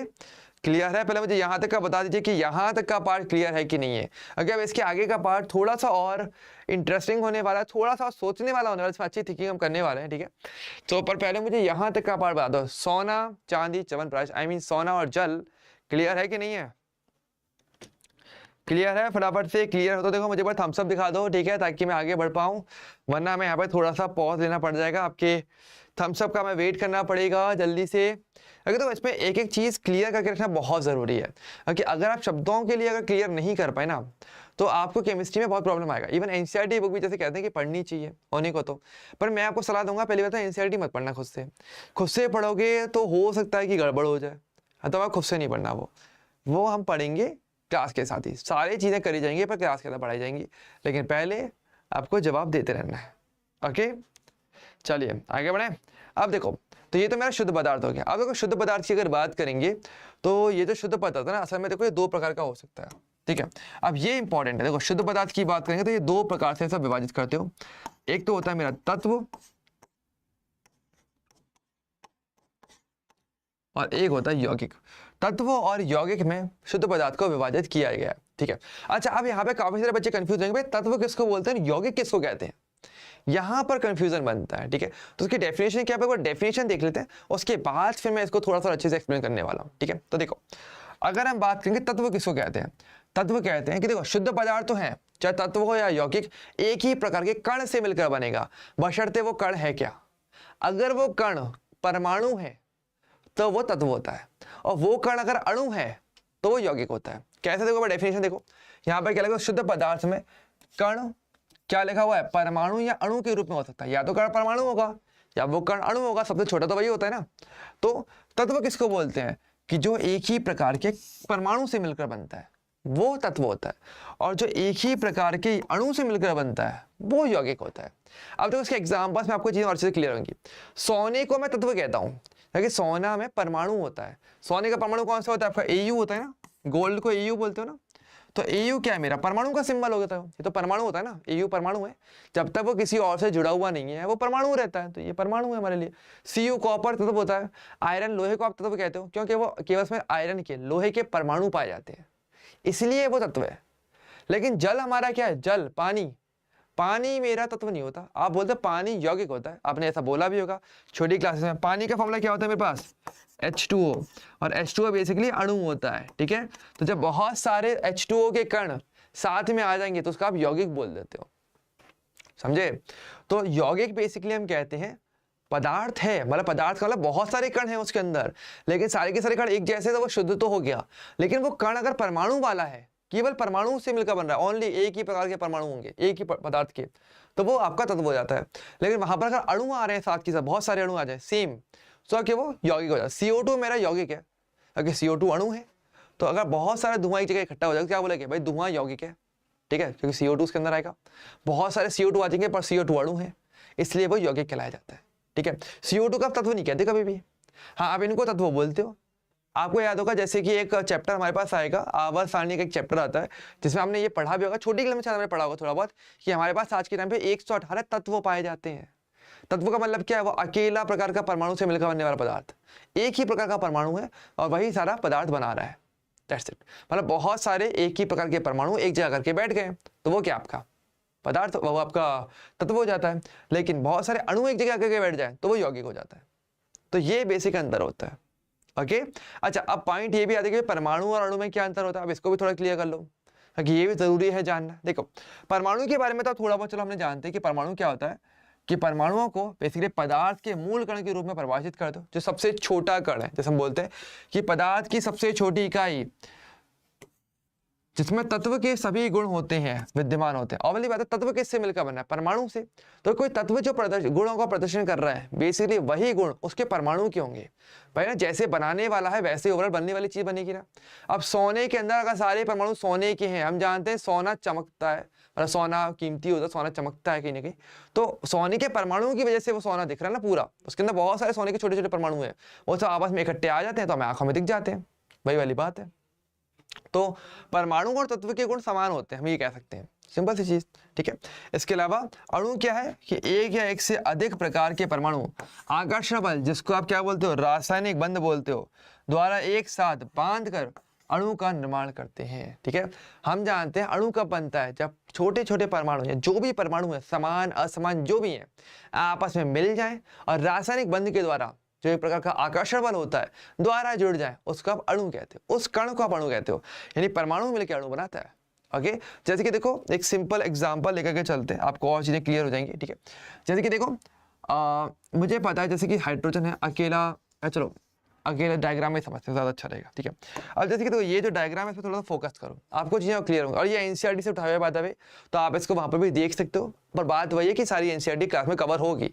क्लियर है। पहले मुझे यहां तक का बता दीजिए कि यहां तक का पार्ट क्लियर है कि नहीं है। अगर इसके आगे का पार्ट थोड़ा सा और इंटरेस्टिंग होने वाला है, थोड़ा सा सोचने वाला होने वाला है, इसमें अच्छी थिंकिंग हम करने वाले हैं। ठीक है, तो पर पहले मुझे यहां तक का पार्ट बता दो, सोना चांदी च्यवनप्राश, आई मीन सोना और जल, क्लियर है कि नहीं है? क्लियर है? फटाफट से क्लियर हो तो देखो मुझे बस थम्स अप दिखा दो, ठीक है, ताकि मैं आगे बढ़ पाऊँ, वरना मैं यहाँ पर थोड़ा सा पॉज लेना पड़ जाएगा, आपके थम्स अप का मैं वेट करना पड़ेगा जल्दी से। अगर तो इसमें एक एक चीज़ क्लियर करके रखना बहुत ज़रूरी है, क्योंकि अगर आप शब्दों के लिए अगर क्लियर नहीं कर पाए ना, तो आपको केमिस्ट्री में बहुत प्रॉब्लम आएगा। इवन एनसीईआरटी बुक भी जैसे कहते हैं कि पढ़नी चाहिए होने को, तो पर मैं आपको सलाह दूंगा पहली बात तो एनसीईआरटी मत पढ़ना खुद से पढ़ोगे तो हो सकता है कि गड़बड़ हो जाए। तो आप खुद से नहीं पढ़ना, वो हम पढ़ेंगे क्लास के साथ ही, सारी चीज़ें करी जाएंगी पर क्लास के अंदर पढ़ाई जाएंगी, लेकिन पहले आपको जवाब देते रहना है। ओके, चलिए आगे बढ़े। अब देखो, तो ये तो मेरा शुद्ध पदार्थ हो गया। अब देखो शुद्ध पदार्थ की अगर बात करेंगे तो ये जो शुद्ध पदार्थ है ना, असल में देखो ये दो प्रकार का हो सकता है। ठीक है, अब ये इंपॉर्टेंट है, देखो शुद्ध पदार्थ की बात करेंगे तो ये दो प्रकार से सब विभाजित करते हो। एक तो होता है मेरा तत्व और एक होता है यौगिक। तत्व और यौगिक में शुद्ध पदार्थ को विभाजित किया गया है। ठीक है, अच्छा अब यहाँ पे काफी सारे बच्चे कंफ्यूज होंगे, भाई तत्व किसको बोलते हैं, यौगिक किसको कहते हैं, यहां पर कंफ्यूजन बनता है। ठीक है, तो उसकी डेफिनेशन क्या है, डेफिनेशन देख लेते हैं, उसके बाद फिर मैं इसको थोड़ा सा अच्छे से एक्सप्लेन करने वाला हूं। ठीक है, तो देखो अगर हम बात करेंगे तत्व किसको कहते हैं, तत्व कहते हैं कि देखो शुद्ध पदार्थ तो है, चाहे तत्व हो या यौगिक, एक ही प्रकार के कण से मिलकर बनेगा, बशर्ते वो कण है क्या। अगर वो कण परमाणु है तो वो तत्व होता है, और वो कण अगर अणु है तो वो यौगिक होता है। कैसे देखो, डेफिनेशन देखो, यहाँ पर क्या लिखा, शुद्ध पदार्थ में कण क्या लिखा हुआ है, परमाणु या अणु के रूप में हो सकता है, या तो कण परमाणु होगा या वो कण अणु होगा, सबसे छोटा तो वही होता है ना। तो तत्व किसको बोलते हैं कि जो एक ही प्रकार के परमाणु से मिलकर बनता है वो तत्व होता है, और जो एक ही प्रकार के अणु से मिलकर बनता है वो यौगिक होता है। अब देखो इसके एग्जाम्पल्स में आपको चीजें और चीजें क्लियर होंगी। सोने को मैं तत्व कहता हूँ क्योंकि सोना में परमाणु होता है। सोने का परमाणु कौन सा होता है, आपका Au होता है ना, गोल्ड को Au बोलते हो ना, तो Au क्या है, मेरा परमाणु का सिंबल हो जाता है, ये तो परमाणु होता है ना, Au परमाणु है, जब तक वो किसी और से जुड़ा हुआ नहीं है वो परमाणु रहता है, तो ये परमाणु है हमारे लिए। Cu कॉपर तत्व होता है। आयरन लोहे को आप तत्व कहते हो क्योंकि वो केवल उसमें आयरन के लोहे के परमाणु पाए जाते हैं, इसलिए वो तत्व है। लेकिन जल हमारा क्या है, जल पानी, पानी मेरा तत्व नहीं होता। आप बोलते पानी यौगिक होता है, आपने ऐसा बोला भी होगा छोटी क्लासेस में। पानी का फॉर्मूला क्या होता है मेरे पास, H2O, और H2O बेसिकली अणु होता है। ठीक है, तो जब बहुत सारे H2O के कण साथ में आ जाएंगे तो उसका आप यौगिक बोल देते हो, समझे। तो यौगिक बेसिकली हम कहते हैं पदार्थ है, मतलब पदार्थ का मतलब बहुत सारे कण हैं उसके अंदर, लेकिन सारे के सारे कण एक जैसे तो वो शुद्ध तो हो गया, लेकिन वो कण अगर परमाणु वाला है, केवल परमाणु से मिलकर बन रहा है, ओनली एक ही प्रकार के परमाणु होंगे एक ही पदार्थ के, तो वो आपका तत्व हो जाता है। लेकिन वहां पर अगर अणु आ रहे हैं साथ के साथ, बहुत सारे अणु आ जाए सेम, तो क्या वो यौगिक हो जाए। CO2 मेरा यौगिक है, अगर CO2 अणु है, तो अगर बहुत सारा धुआं एक जगह इकट्ठा हो जाएगा, क्या बोलेंगे भाई धुआं यौगिक है, ठीक है, क्योंकि CO2 उसके अंदर आएगा। बहुत सारे CO2 आ जाएंगे पर CO2 अणु है, इसलिए वो यौगिक कहलाया जाता है। ठीक है, CO2 का तत्व नहीं कहते कभी भी, हाँ आप इनको तत्व बोलते हो। आपको याद होगा जैसे कि एक चैप्टर हमारे पास आएगा, आवर्त सारणी का एक चैप्टर आता है, जिसमें हमने ये पढ़ा भी होगा, छोटी क्लास में शायद हमने पढ़ा होगा थोड़ा बहुत, कि हमारे पास आज के टाइम पे 118 तत्व पाए जाते हैं। तत्व का मतलब क्या है, वो अकेला प्रकार का परमाणु से मिलकर बनने वाला पदार्थ, एक ही प्रकार का परमाणु है और वही सारा पदार्थ बना रहा है, दैट्स इट। मतलब बहुत सारे एक ही प्रकार के परमाणु एक जगह करके बैठ गए तो वो क्या आपका पदार्थ, वो आपका तत्व हो जाता है। लेकिन बहुत सारे अणु एक जगह करके बैठ जाए तो वो यौगिक हो जाता है। तो ये बेसिक अंतर होता है। ओके अच्छा, अब पॉइंट ये भी आता है कि परमाणु और अणु में क्या अंतर होता है, अब इसको भी थोड़ा क्लियर कर लो, क्योंकि ये भी जरूरी है जानना। देखो परमाणु के बारे में तो थोड़ा बहुत चलो हमने जानते हैं कि परमाणु क्या होता है, कि परमाणुओं को बेसिकली पदार्थ के मूल कण के रूप में परिभाषित कर दो, जो सबसे छोटा कण है। जैसे हम बोलते हैं कि पदार्थ की सबसे छोटी इकाई जिसमें तत्व के सभी गुण होते हैं, विद्यमान होते हैं। और वाली बात है, तत्व किससे मिलकर बना है, परमाणु से। तो कोई तत्व जो गुणों का प्रदर्शन कर रहा है, बेसिकली वही गुण उसके परमाणु के होंगे भाई ना। जैसे बनाने वाला है वैसे ओवरऑल बनने वाली चीज बनेगी ना। अब सोने के अंदर अगर सारे परमाणु सोने के हैं, हम जानते हैं सोना चमकता है, मतलब सोना कीमती होता है, सोना चमकता है कहीं ना कहीं, तो सोने के परमाणुओं की वजह से वो सोना दिख रहा है ना पूरा। उसके अंदर बहुत सारे सोने के छोटे छोटे परमाणु हैं, वो सब आपस में इकट्ठे आ जाते हैं तो हमें आंखों में दिख जाते हैं, वही वाली बात है। तो परमाणु और तत्व के गुण समान होते हैं, हम ये कह सकते हैं, सिंपल सी चीज, ठीक है। इसके अलावा अणु क्या है कि एक या एक से अधिक प्रकार के परमाणु आकर्षण बल, जिसको आप क्या बोलते हो, रासायनिक बंध बोलते हो, द्वारा एक साथ बांध कर अणु का निर्माण करते हैं, ठीक है। हम जानते हैं अणु कब बनता है, जब छोटे छोटे परमाणु या जो भी परमाणु है, समान असमान जो भी है, आपस में मिल जाए और रासायनिक बंध के द्वारा जो एक प्रकार का आकर्षण बल होता है द्वारा जुड़ जाए, उसको आप अणु कहते हो, उस कण को आप अणु कहते हो। यानी परमाणु मिलकर अणु बनाता है। ओके जैसे कि देखो एक सिंपल एग्जांपल लेकर के चलते हैं, आपको और चीजें क्लियर हो जाएंगी, ठीक है। जैसे कि देखो मुझे पता है जैसे कि हाइड्रोजन है अकेला, चलो अकेले डायग्राम में समझते हैं, ज़्यादा अच्छा रहेगा, ठीक है। अब जैसे कि देखो ये जो डायग्राम है इस पर थोड़ा सा फोकस करो, आपको चीज़ें क्लियर होंगी। और ये एनसीईआरटी से उठाए हुए बात है, तो आप इसको वहाँ पर भी देख सकते हो, पर बात वही है कि सारी एनसीईआरटी क्लास में कवर होगी।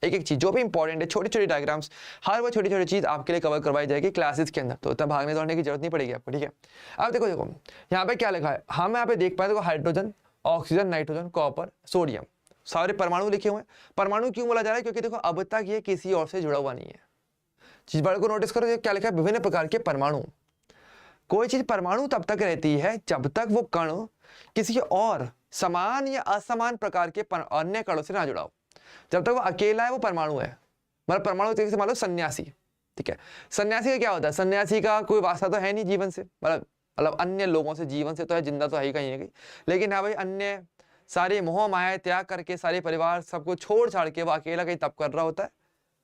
एक एक चीज जो भी इंपॉर्टेंट है, छोटी छोटी डायग्राम्स, हर वो छोटी छोटी चीज आपके लिए कवर करवाई जाएगी क्लासेस के अंदर, तो इतना भागने दौड़ने की जरूरत नहीं पड़ेगी आपको, ठीक है। अब देखो देखो यहाँ पे क्या लिखा है, हम यहाँ पे देख पाए, देखो hydrogen, oxygen, nitrogen, copper, sodium, सारे परमाणु लिखे हुए हैं। परमाणु क्यों बोला जा रहा है, क्योंकि देखो अब तक ये किसी और से जुड़ा हुआ नहीं है। चीज बड़े को नोटिस करो, क्या लिखा है, विभिन्न प्रकार के परमाणु। कोई चीज परमाणु तब तक रहती है जब तक वो कण किसी और समान या असमान प्रकार के अन्य कणों से ना जुड़ा हो। जब तक वो अकेला है वो परमाणु है, मतलब परमाणु तरीके से मान लो सन्यासी, ठीक है। सन्यासी का क्या होता है, सन्यासी का कोई वास्ता तो है नहीं जीवन से, मतलब अन्य लोगों से, जीवन से तो है, जिंदा तो है ही कहीं ना कहीं, लेकिन हाँ भाई अन्य सारे मोह माया त्याग करके, सारे परिवार सबको छोड़ छाड़ के वो अकेला कहीं तप कर रहा होता है,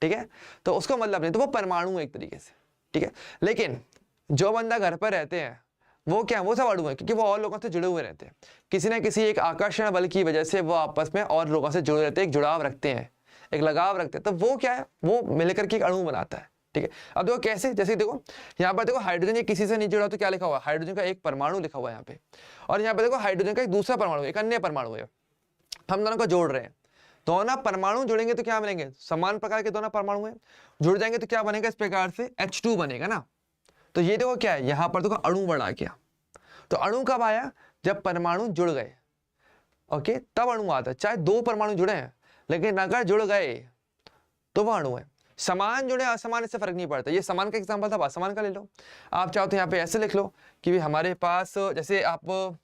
ठीक है। तो उसको मतलब नहीं, तो वो परमाणु है एक तरीके से, ठीक है। लेकिन जो बंदा घर पर रहते हैं वो क्या, वो सब अणु है, क्योंकि वो और लोगों से जुड़े हुए रहते हैं, किसी ना किसी एक आकर्षण बल की वजह से वो आपस में और लोगों से जुड़े रहते हैं, एक जुड़ाव रखते हैं, एक लगाव रखते हैं, तो वो क्या है, वो मिलकर के एक अणु बनाता है, ठीक है। अब देखो कैसे, जैसे देखो यहाँ पर देखो हाइड्रोजन ये किसी से नहीं जुड़ा, तो क्या लिखा हुआ है, हाइड्रोजन का एक परमाणु लिखा हुआ है यहाँ पे, और यहाँ पे देखो हाइड्रोजन का एक दूसरा परमाणु, एक अन्य परमाणु है, हम दोनों को जोड़ रहे हैं। दोनों परमाणु जुड़ेंगे तो क्या बनेंगे, समान प्रकार के दोनों परमाणु है, जुड़ जाएंगे तो क्या बनेगा, इस प्रकार से H2 बनेगा ना। तो ये देखो क्या है, यहाँ पर देखो अणु बढ़ा गया। तो अणु कब आया, जब परमाणु जुड़ गए, ओके, तब अणु आता है। चाहे दो परमाणु जुड़े हैं, लेकिन अगर जुड़ गए तो वह अणु है। समान जुड़े असमान इससे फर्क नहीं पड़ता। ये समान का एग्जांपल था, असमान का ले लो। आप चाहो तो यहाँ पे ऐसे लिख लो कि भाई हमारे पास, जैसे आप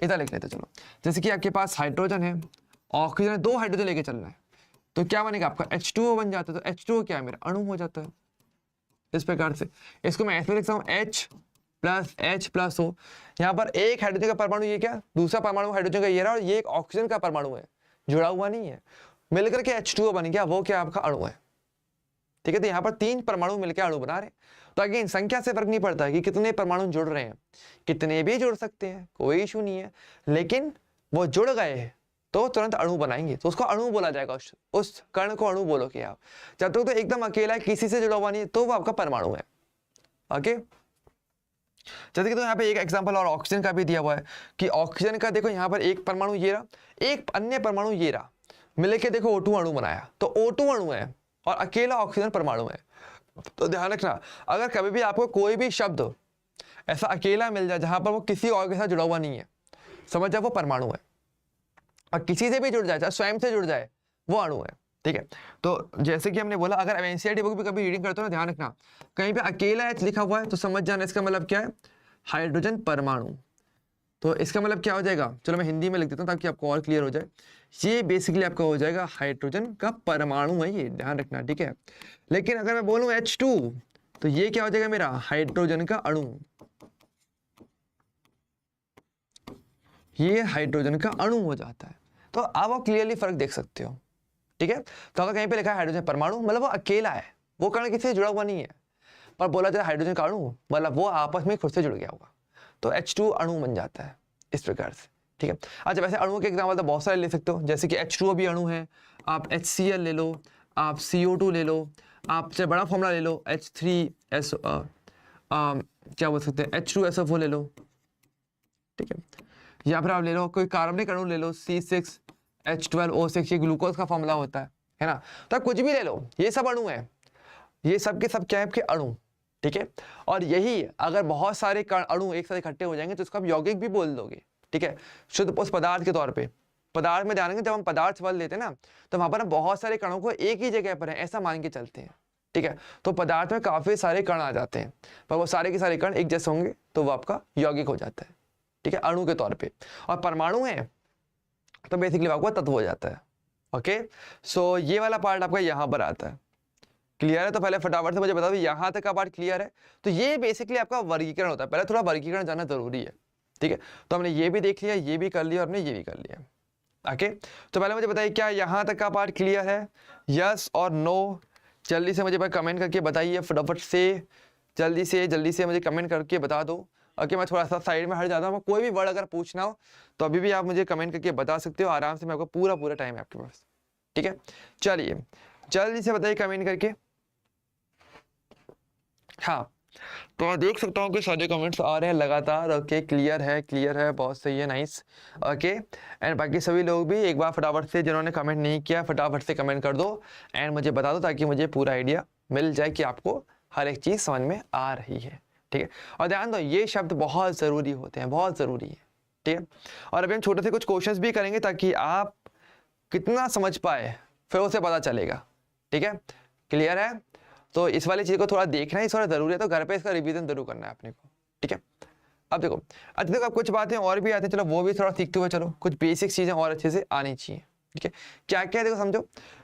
इधर लिख लेते चलो, जैसे कि आपके पास हाइड्रोजन है, ऑक्सीजन है, दो हाइड्रोजन लेके चलना है, तो क्या बनेगा आपका H2O बन जाता है। तो H2O क्या है, मेरा अणु हो जाता है इस प्रकार से। इसको मैं ऐसे लिखता हूँ H plus H plus O। यहाँ पर एक हाइड्रोजन का परमाणु ये क्या, दूसरा परमाणु हाइड्रोजन का ये रहा, और ये एक ऑक्सीजन का परमाणु है, जुड़ा हुआ नहीं है, मिलकर के H2O बन गया, वो क्या आपका अणु है, ठीक है। तो यहाँ पर तीन परमाणु मिलकर अणु बना रहे हैं। तो अगेन संख्या से फर्क नहीं पड़ता है कि कितने परमाणु जुड़ रहे हैं, कितने भी जुड़ सकते हैं, कोई इशू नहीं है, लेकिन वो जुड़ गए तो तुरंत अणु बनाएंगे, तो उसको अणु बोला जाएगा, उस कण को अणु बोलोगे आप। जब तक तो एकदम अकेला है, किसी से जुड़ा हुआ नहीं है, तो वो आपका परमाणु है, ओके। जैसे कि तो यहाँ पे एक एग्जांपल और ऑक्सीजन का भी दिया हुआ है कि ऑक्सीजन का देखो यहाँ पर एक परमाणु ये रहा, एक अन्य परमाणु ये रहा, मिलके देखो O2 अणु बनाया, तो O2 अणु है और अकेला ऑक्सीजन परमाणु है। तो ध्यान रखना, अगर कभी भी आपको कोई भी शब्द ऐसा अकेला मिल जाए जहां पर वो किसी और के साथ जुड़ा हुआ नहीं है, समझ जाओ वो परमाणु है। और किसी से भी जुड़ जाए, चाहे स्वयं से जुड़ जाए, वो अणु है, ठीक है। तो जैसे कि हमने बोला, अगर एनसीईआरटी बुक भी कभी रीडिंग करते हो ना, ध्यान रखना कहीं पे अकेला H लिखा हुआ है तो समझ जाना इसका मतलब क्या है, हाइड्रोजन परमाणु। तो इसका मतलब क्या हो जाएगा, चलो मैं हिंदी में लिख देता हूँ ताकि आपको और क्लियर हो जाए। ये बेसिकली आपका हो जाएगा हाइड्रोजन का परमाणु है, ये ध्यान रखना, ठीक है। लेकिन अगर मैं बोलूँ H2 तो ये क्या हो जाएगा, मेरा हाइड्रोजन का अणु, ये हाइड्रोजन का अणु हो जाता है। तो अब आप क्लियरली फर्क देख सकते हो, ठीक है। तो अगर कहीं पे लिखा है हाइड्रोजन परमाणु, मतलब वो अकेला है, वो कण किसी से जुड़ा हुआ नहीं है। पर बोला जाए हाइड्रोजन का अणु, मतलब वो आपस में खुद से जुड़ गया होगा, तो H2 अणु बन जाता है इस प्रकार से, ठीक है। अच्छा, वैसे अणुओं के एग्जाम्पल तो बहुत सारे ले सकते हो, जैसे कि H2O भी अणु है, आप HCl ले लो, आप CO2 ले लो, आप चाहे बड़ा फॉर्मूला ले लो H3S क्या बोल सकते हैं H2SO4 ले लो, ठीक है। या फिर आप ले लो कोई कार्बनिक अणु ले लो C6H12O6, ये ग्लूकोज का फॉर्मूला होता है ना। तो आप कुछ भी ले लो, ये सब अणु है, ये सब के सब क्या है आपके अणु, ठीक है। और यही अगर बहुत सारे अणु एक साथ इकट्ठे हो जाएंगे तो इसको आप यौगिक भी बोल दोगे, ठीक है, शुद्ध उस पदार्थ के तौर पे। पदार्थ में ध्यान रखें, जब हम पदार्थ शब्द लेते हैं ना तो वहां पर हम बहुत सारे कणों को एक ही जगह पर है ऐसा मान के चलते हैं, ठीक है। तो पदार्थ में काफी सारे कण आ जाते हैं, पर वो सारे के सारे कण एक जैसे होंगे तो वो आपका यौगिक हो जाता है, ठीक है, अणु के तौर पे। और परमाणु है तो बेसिकली आपका तत्व हो जाता है। ओके, सो ये वाला पार्ट आपका यहाँ पर आता है, क्लियर है। तो पहले फटाफट से मुझे बता दो यहाँ तक का पार्ट क्लियर है। तो ये बेसिकली आपका वर्गीकरण होता है, पहले थोड़ा वर्गीकरण जानना जरूरी है, ठीक है। तो हमने ये भी देख लिया, ये भी कर लिया और हमने ये भी कर लिया। ओके, तो पहले मुझे बताइए क्या यहाँ तक का पार्ट क्लियर है, यस और नो? जल्दी से मुझे भाई कमेंट करके बताइए, फटाफट से जल्दी से मुझे कमेंट करके बता दो। ओके, मैं थोड़ा सा साइड में हट जाता हूँ, कोई भी वर्ड अगर पूछना हो तो अभी भी आप मुझे कमेंट करके बता सकते हो आराम से, मैं आपको पूरा टाइम है आपके पास, ठीक है। चलिए जल्दी से बताइए कमेंट करके। हाँ, तो मैं देख सकता हूँ कि सारे कमेंट्स आ रहे हैं लगातार। ओके, क्लियर है, बहुत सही है, नाइस। ओके, एंड बाकी सभी लोग भी एक बार फटाफट से जिन्होंने कमेंट नहीं किया फटाफट से कमेंट कर दो एंड मुझे बता दो, ताकि मुझे पूरा आइडिया मिल जाए कि आपको हर एक चीज़ समझ में आ रही है, ठीक है। और ध्यान दो ये शब्द बहुत ज़रूरी होते हैं, बहुत ज़रूरी है, ठीक है। और अभी हम छोटे से कुछ क्वेश्चंस भी करेंगे ताकि आप कितना समझ पाए फिर उसे पता चलेगा, ठीक है, क्लियर है। तो इस वाली चीज़ को थोड़ा देखना ही थोड़ा ज़रूरी है, तो घर पे इसका रिवीजन जरूर करना है अपने को, ठीक है। अब देखो, अच्छा देखो, अब कुछ बातें और भी आती हैं, चलो वो भी थोड़ा सीखते हुए चलो, कुछ बेसिक चीज़ें और अच्छे से आनी चाहिए, ठीक है। क्या क्या देखो समझो,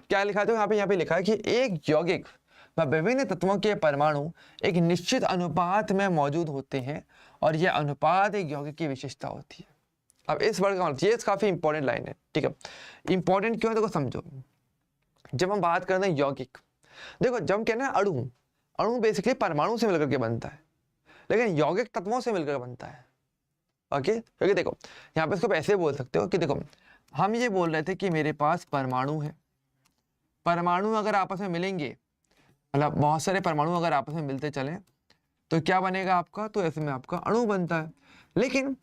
क्या लिखा है, यहाँ पे लिखा है कि एक यौगिक व विभिन्न तत्वों के परमाणु एक निश्चित अनुपात में मौजूद होते हैं और यह अनुपात एक यौगिक की विशेषता होती है। अब इस वर्ड का मतलब ये काफ़ी इंपॉर्टेंट लाइन है, ठीक है। इंपॉर्टेंट क्यों है देखो समझो, जब हम बात करते हैं यौगिक, देखो जब कहना है अणु बेसिकली परमाणु से मिलकर के बनता है, लेकिन यौगिक तत्वों से मिलकर बनता है। ओके, क्योंकि देखो यहाँ पे इसको ऐसे बोल सकते हो कि देखो हम ये बोल रहे थे कि मेरे पास परमाणु है, परमाणु अगर आपस में मिलेंगे, मतलब बहुत सारे परमाणु अगर आपस में मिलते चले तो क्या बनेगा आपका, तो ऐसे में आपका अणु बनता है। लेकिन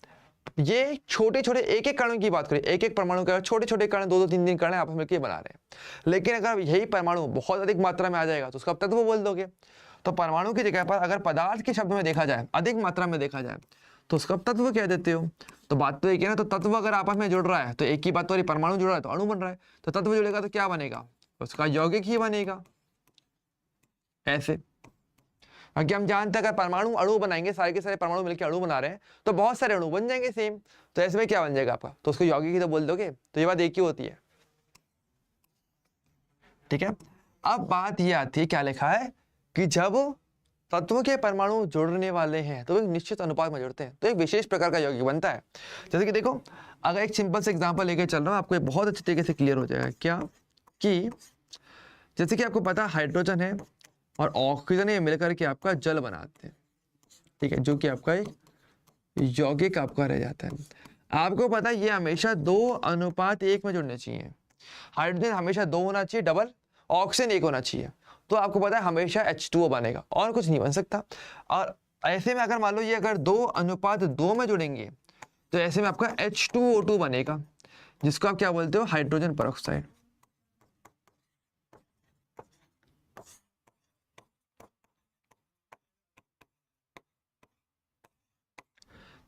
ये छोटे छोटे एक एक कणों की बात करें, एक एक परमाणु का छोटे छोटे कण, दो तीन तीन कण आपस में मिलकर बना रहे हैं। लेकिन अगर यही परमाणु बहुत अधिक मात्रा में आ जाएगा तो उसका आप तत्व बोल दोगे। तो परमाणु की जगह पर अगर पदार्थ के शब्द में देखा जाए, अधिक मात्रा में देखा जाए, तो उसका तत्व कह देते हो। तो बात तो एक है ना, तो तत्व अगर आपस में जुड़ रहा है तो एक ही बात, तो परमाणु जुड़ रहा है तो अणु बन रहा है, तो तत्व जुड़ेगा तो क्या बनेगा, उसका यौगिक ही बनेगा। ऐसे क्योंकि हम जानते हैं अगर परमाणु अणु बनाएंगे, सारे के सारे परमाणु मिलकर अणु बना रहे हैं तो बहुत सारे अणु बन जाएंगे सेम, तो ऐसे में क्या बन जाएगा आपका, तो उसको यौगिक ही तो बोल दोगे। तो ये बात एक ही होती है, ठीक है। अब बात ये आती है, क्या लिखा है कि जब तत्वों के परमाणु जुड़ने वाले हैं तो एक निश्चित अनुपात में जुड़ते हैं तो एक विशेष प्रकार का यौगिक बनता है। जैसे कि देखो, अगर एक सिंपल से एग्जांपल लेके चल रहा हूं, आपको बहुत अच्छे तरीके से क्लियर हो जाएगा। क्या कि जैसे कि आपको पता हाइड्रोजन है और ऑक्सीजन ये मिलकर के आपका जल बनाते हैं, ठीक है, जो कि आपका एक यौगिक आपका रह जाता है। आपको पता है ये हमेशा 2:1 में जुड़ने चाहिए। हाइड्रोजन हमेशा 2 होना चाहिए डबल, ऑक्सीजन 1 होना चाहिए। तो आपको पता है हमेशा H2O बनेगा और कुछ नहीं बन सकता। और ऐसे में अगर मान लो ये अगर 2:2 में जुड़ेंगे तो ऐसे में आपका H2O2 बनेगा, जिसको आप क्या बोलते हो, हाइड्रोजन परऑक्साइड।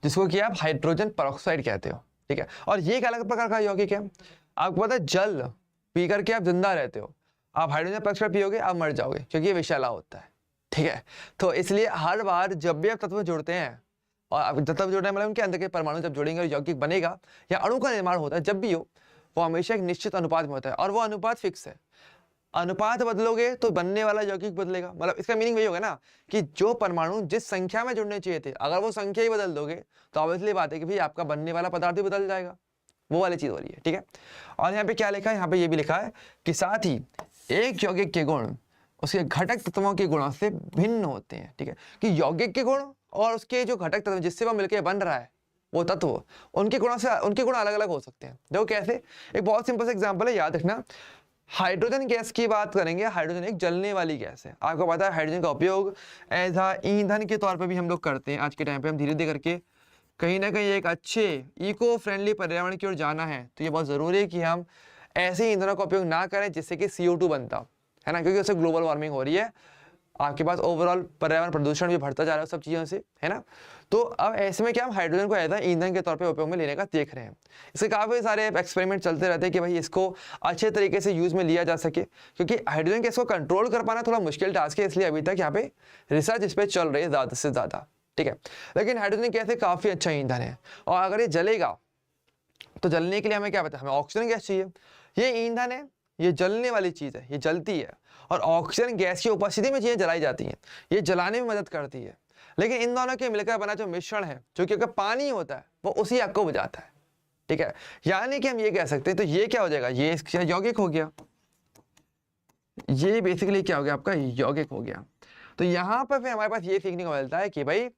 जिसको कि आप हाइड्रोजन परऑक्साइड कहते हो, ठीक है। और ये एक अलग प्रकार का यौगिक है। आपको पता है जल पी करके आप जिंदा रहते हो, आप हाइड्रोजन परऑक्साइड पियोगे आप मर जाओगे, क्योंकि ये विषैला होता है, ठीक है। तो इसलिए हर बार जब भी आप तत्व जुड़ते हैं, और आप तत्व जुड़ने मतलब उनके अंदर के परमाणु जब जुड़ेंगे और यौगिक बनेगा या अणु का निर्माण होता है, जब भी हो वो हमेशा एक निश्चित अनुपात में होता है और वो अनुपात फिक्स है। अनुपात बदलोगे तो बनने वाला यौगिक बदलेगा। मतलब इसका मीनिंग वही होगा ना कि जो परमाणु जिस संख्या में जुड़ने चाहिए थे, अगर वो संख्या ही बदल दोगे तो ऑब्वियसली बात है कि भाई आपका बनने वाला पदार्थ भी बदल जाएगा। वो वाली चीज हो रही है, ठीक है। और यहाँ पे क्या लिखा है, यहाँ पे ये भी लिखा है कि साथ ही एक यौगिक के गुण उसके घटक तत्वों के गुणों से भिन्न होते हैं। ठीक है, कि यौगिक के गुण और उसके जो घटक तत्व जिससे वो मिलकर बन रहा है वो तत्व, उनके गुण अलग अलग हो सकते हैं। देखो कैसे, एक बहुत सिंपल सा एग्जांपल है, याद रखना। हाइड्रोजन गैस की बात करेंगे। हाइड्रोजन एक जलने वाली गैस है। आपको पता है हाइड्रोजन का उपयोग एज ईंधन के तौर पे भी हम लोग करते हैं। आज के टाइम पे हम धीरे धीरे करके कहीं ना कहीं एक अच्छे इको फ्रेंडली पर्यावरण की ओर जाना है, तो ये बहुत ज़रूरी है कि हम ऐसे ईंधनों का उपयोग ना करें जिससे कि CO2 बनता है ना, क्योंकि उससे ग्लोबल वार्मिंग हो रही है, आपके पास ओवरऑल पर्यावरण प्रदूषण भी बढ़ता जा रहा है सब चीज़ों से, है ना। तो अब ऐसे में क्या हम हाइड्रोजन को ऐसा ईंधन के तौर पे उपयोग में लेने का देख रहे हैं। इसके काफ़ी सारे एक्सपेरिमेंट चलते रहते हैं कि भाई इसको अच्छे तरीके से यूज़ में लिया जा सके, क्योंकि हाइड्रोजन गैस को कंट्रोल कर पाना थोड़ा मुश्किल टास्क है, इसलिए अभी तक यहाँ पे रिसर्च इस पर चल रही है ज़्यादा से ज़्यादा। ठीक है, लेकिन हाइड्रोजन गैस काफ़ी अच्छा ईंधन है, और अगर ये जलेगा तो जलने के लिए हमें क्या पता है, हमें ऑक्सीजन गैस चाहिए। ये ईंधन है, ये जलने वाली चीज़ है, ये जलती है, और ऑक्सीजन गैस की उपस्थिति में चीज़ें जलाई जाती हैं, ये जलाने में मदद करती है। लेकिन इन दोनों के मिलकर बना जो मिश्रण है, जो कि अगर पानी होता है, वो उसी आग को बुझाता है। ठीक है, यानी कि हम ये कह सकते हैं, तो ये क्या हो जाएगा, ये इसका यौगिक हो गया, ये बेसिकली क्या हो गया आपका यौगिक हो गया। तो यहाँ पर फिर हमारे पास ये सीखने को मिलता है कि भाई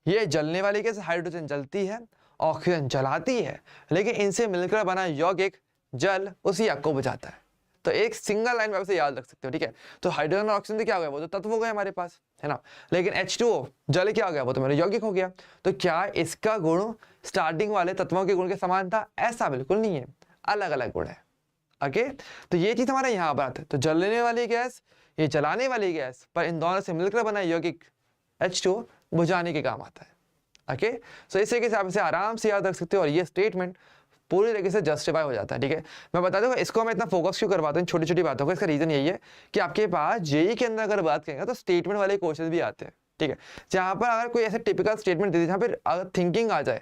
ये जलने वाली गैस हाइड्रोजन जलती है, ऑक्सीजन जलाती है, लेकिन इनसे मिलकर बना यौगिक जल उसी आग को बुझाता है। तो एक सिंगल लाइन में आप इसे याद रख सकते हो। ठीक है, तो हाइड्रोजन और ऑक्सीजन क्या हो गया, वो तो तत्व हो गए हमारे पास, है ना। लेकिन H2O जल क्या हो गया, वो तो मेरा यौगिक हो गया। तो क्या इसका गुण स्टार्टिंग वाले तत्वों के गुण के समान था? ऐसा बिल्कुल नहीं है, अलग अलग गुण है। ओके, तो ये चीज हमारा यहाँ पर आता है। तो जलने वाली गैस, ये जलाने वाली गैस, पर इन दोनों से मिलकर बना यौगिक H2O बुझाने के काम आता है। ओके, सो इस तरीके से आप इसे आराम से याद रख सकते हो, और ये स्टेटमेंट पूरी तरीके से जस्टिफाई हो जाता है। ठीक है, मैं बता दूँ इसको मैं इतना फोकस क्यों करवाता हूँ छोटी छोटी बातों को, इसका रीजन यही है कि आपके पास जेई के अंदर अगर बात करेंगे तो स्टेटमेंट वाले क्वेश्चन भी आते हैं। ठीक है, जहाँ पर अगर कोई ऐसे टिपिकल स्टेटमेंट दे दे जहाँ पर अगर थिंकिंग आ जाए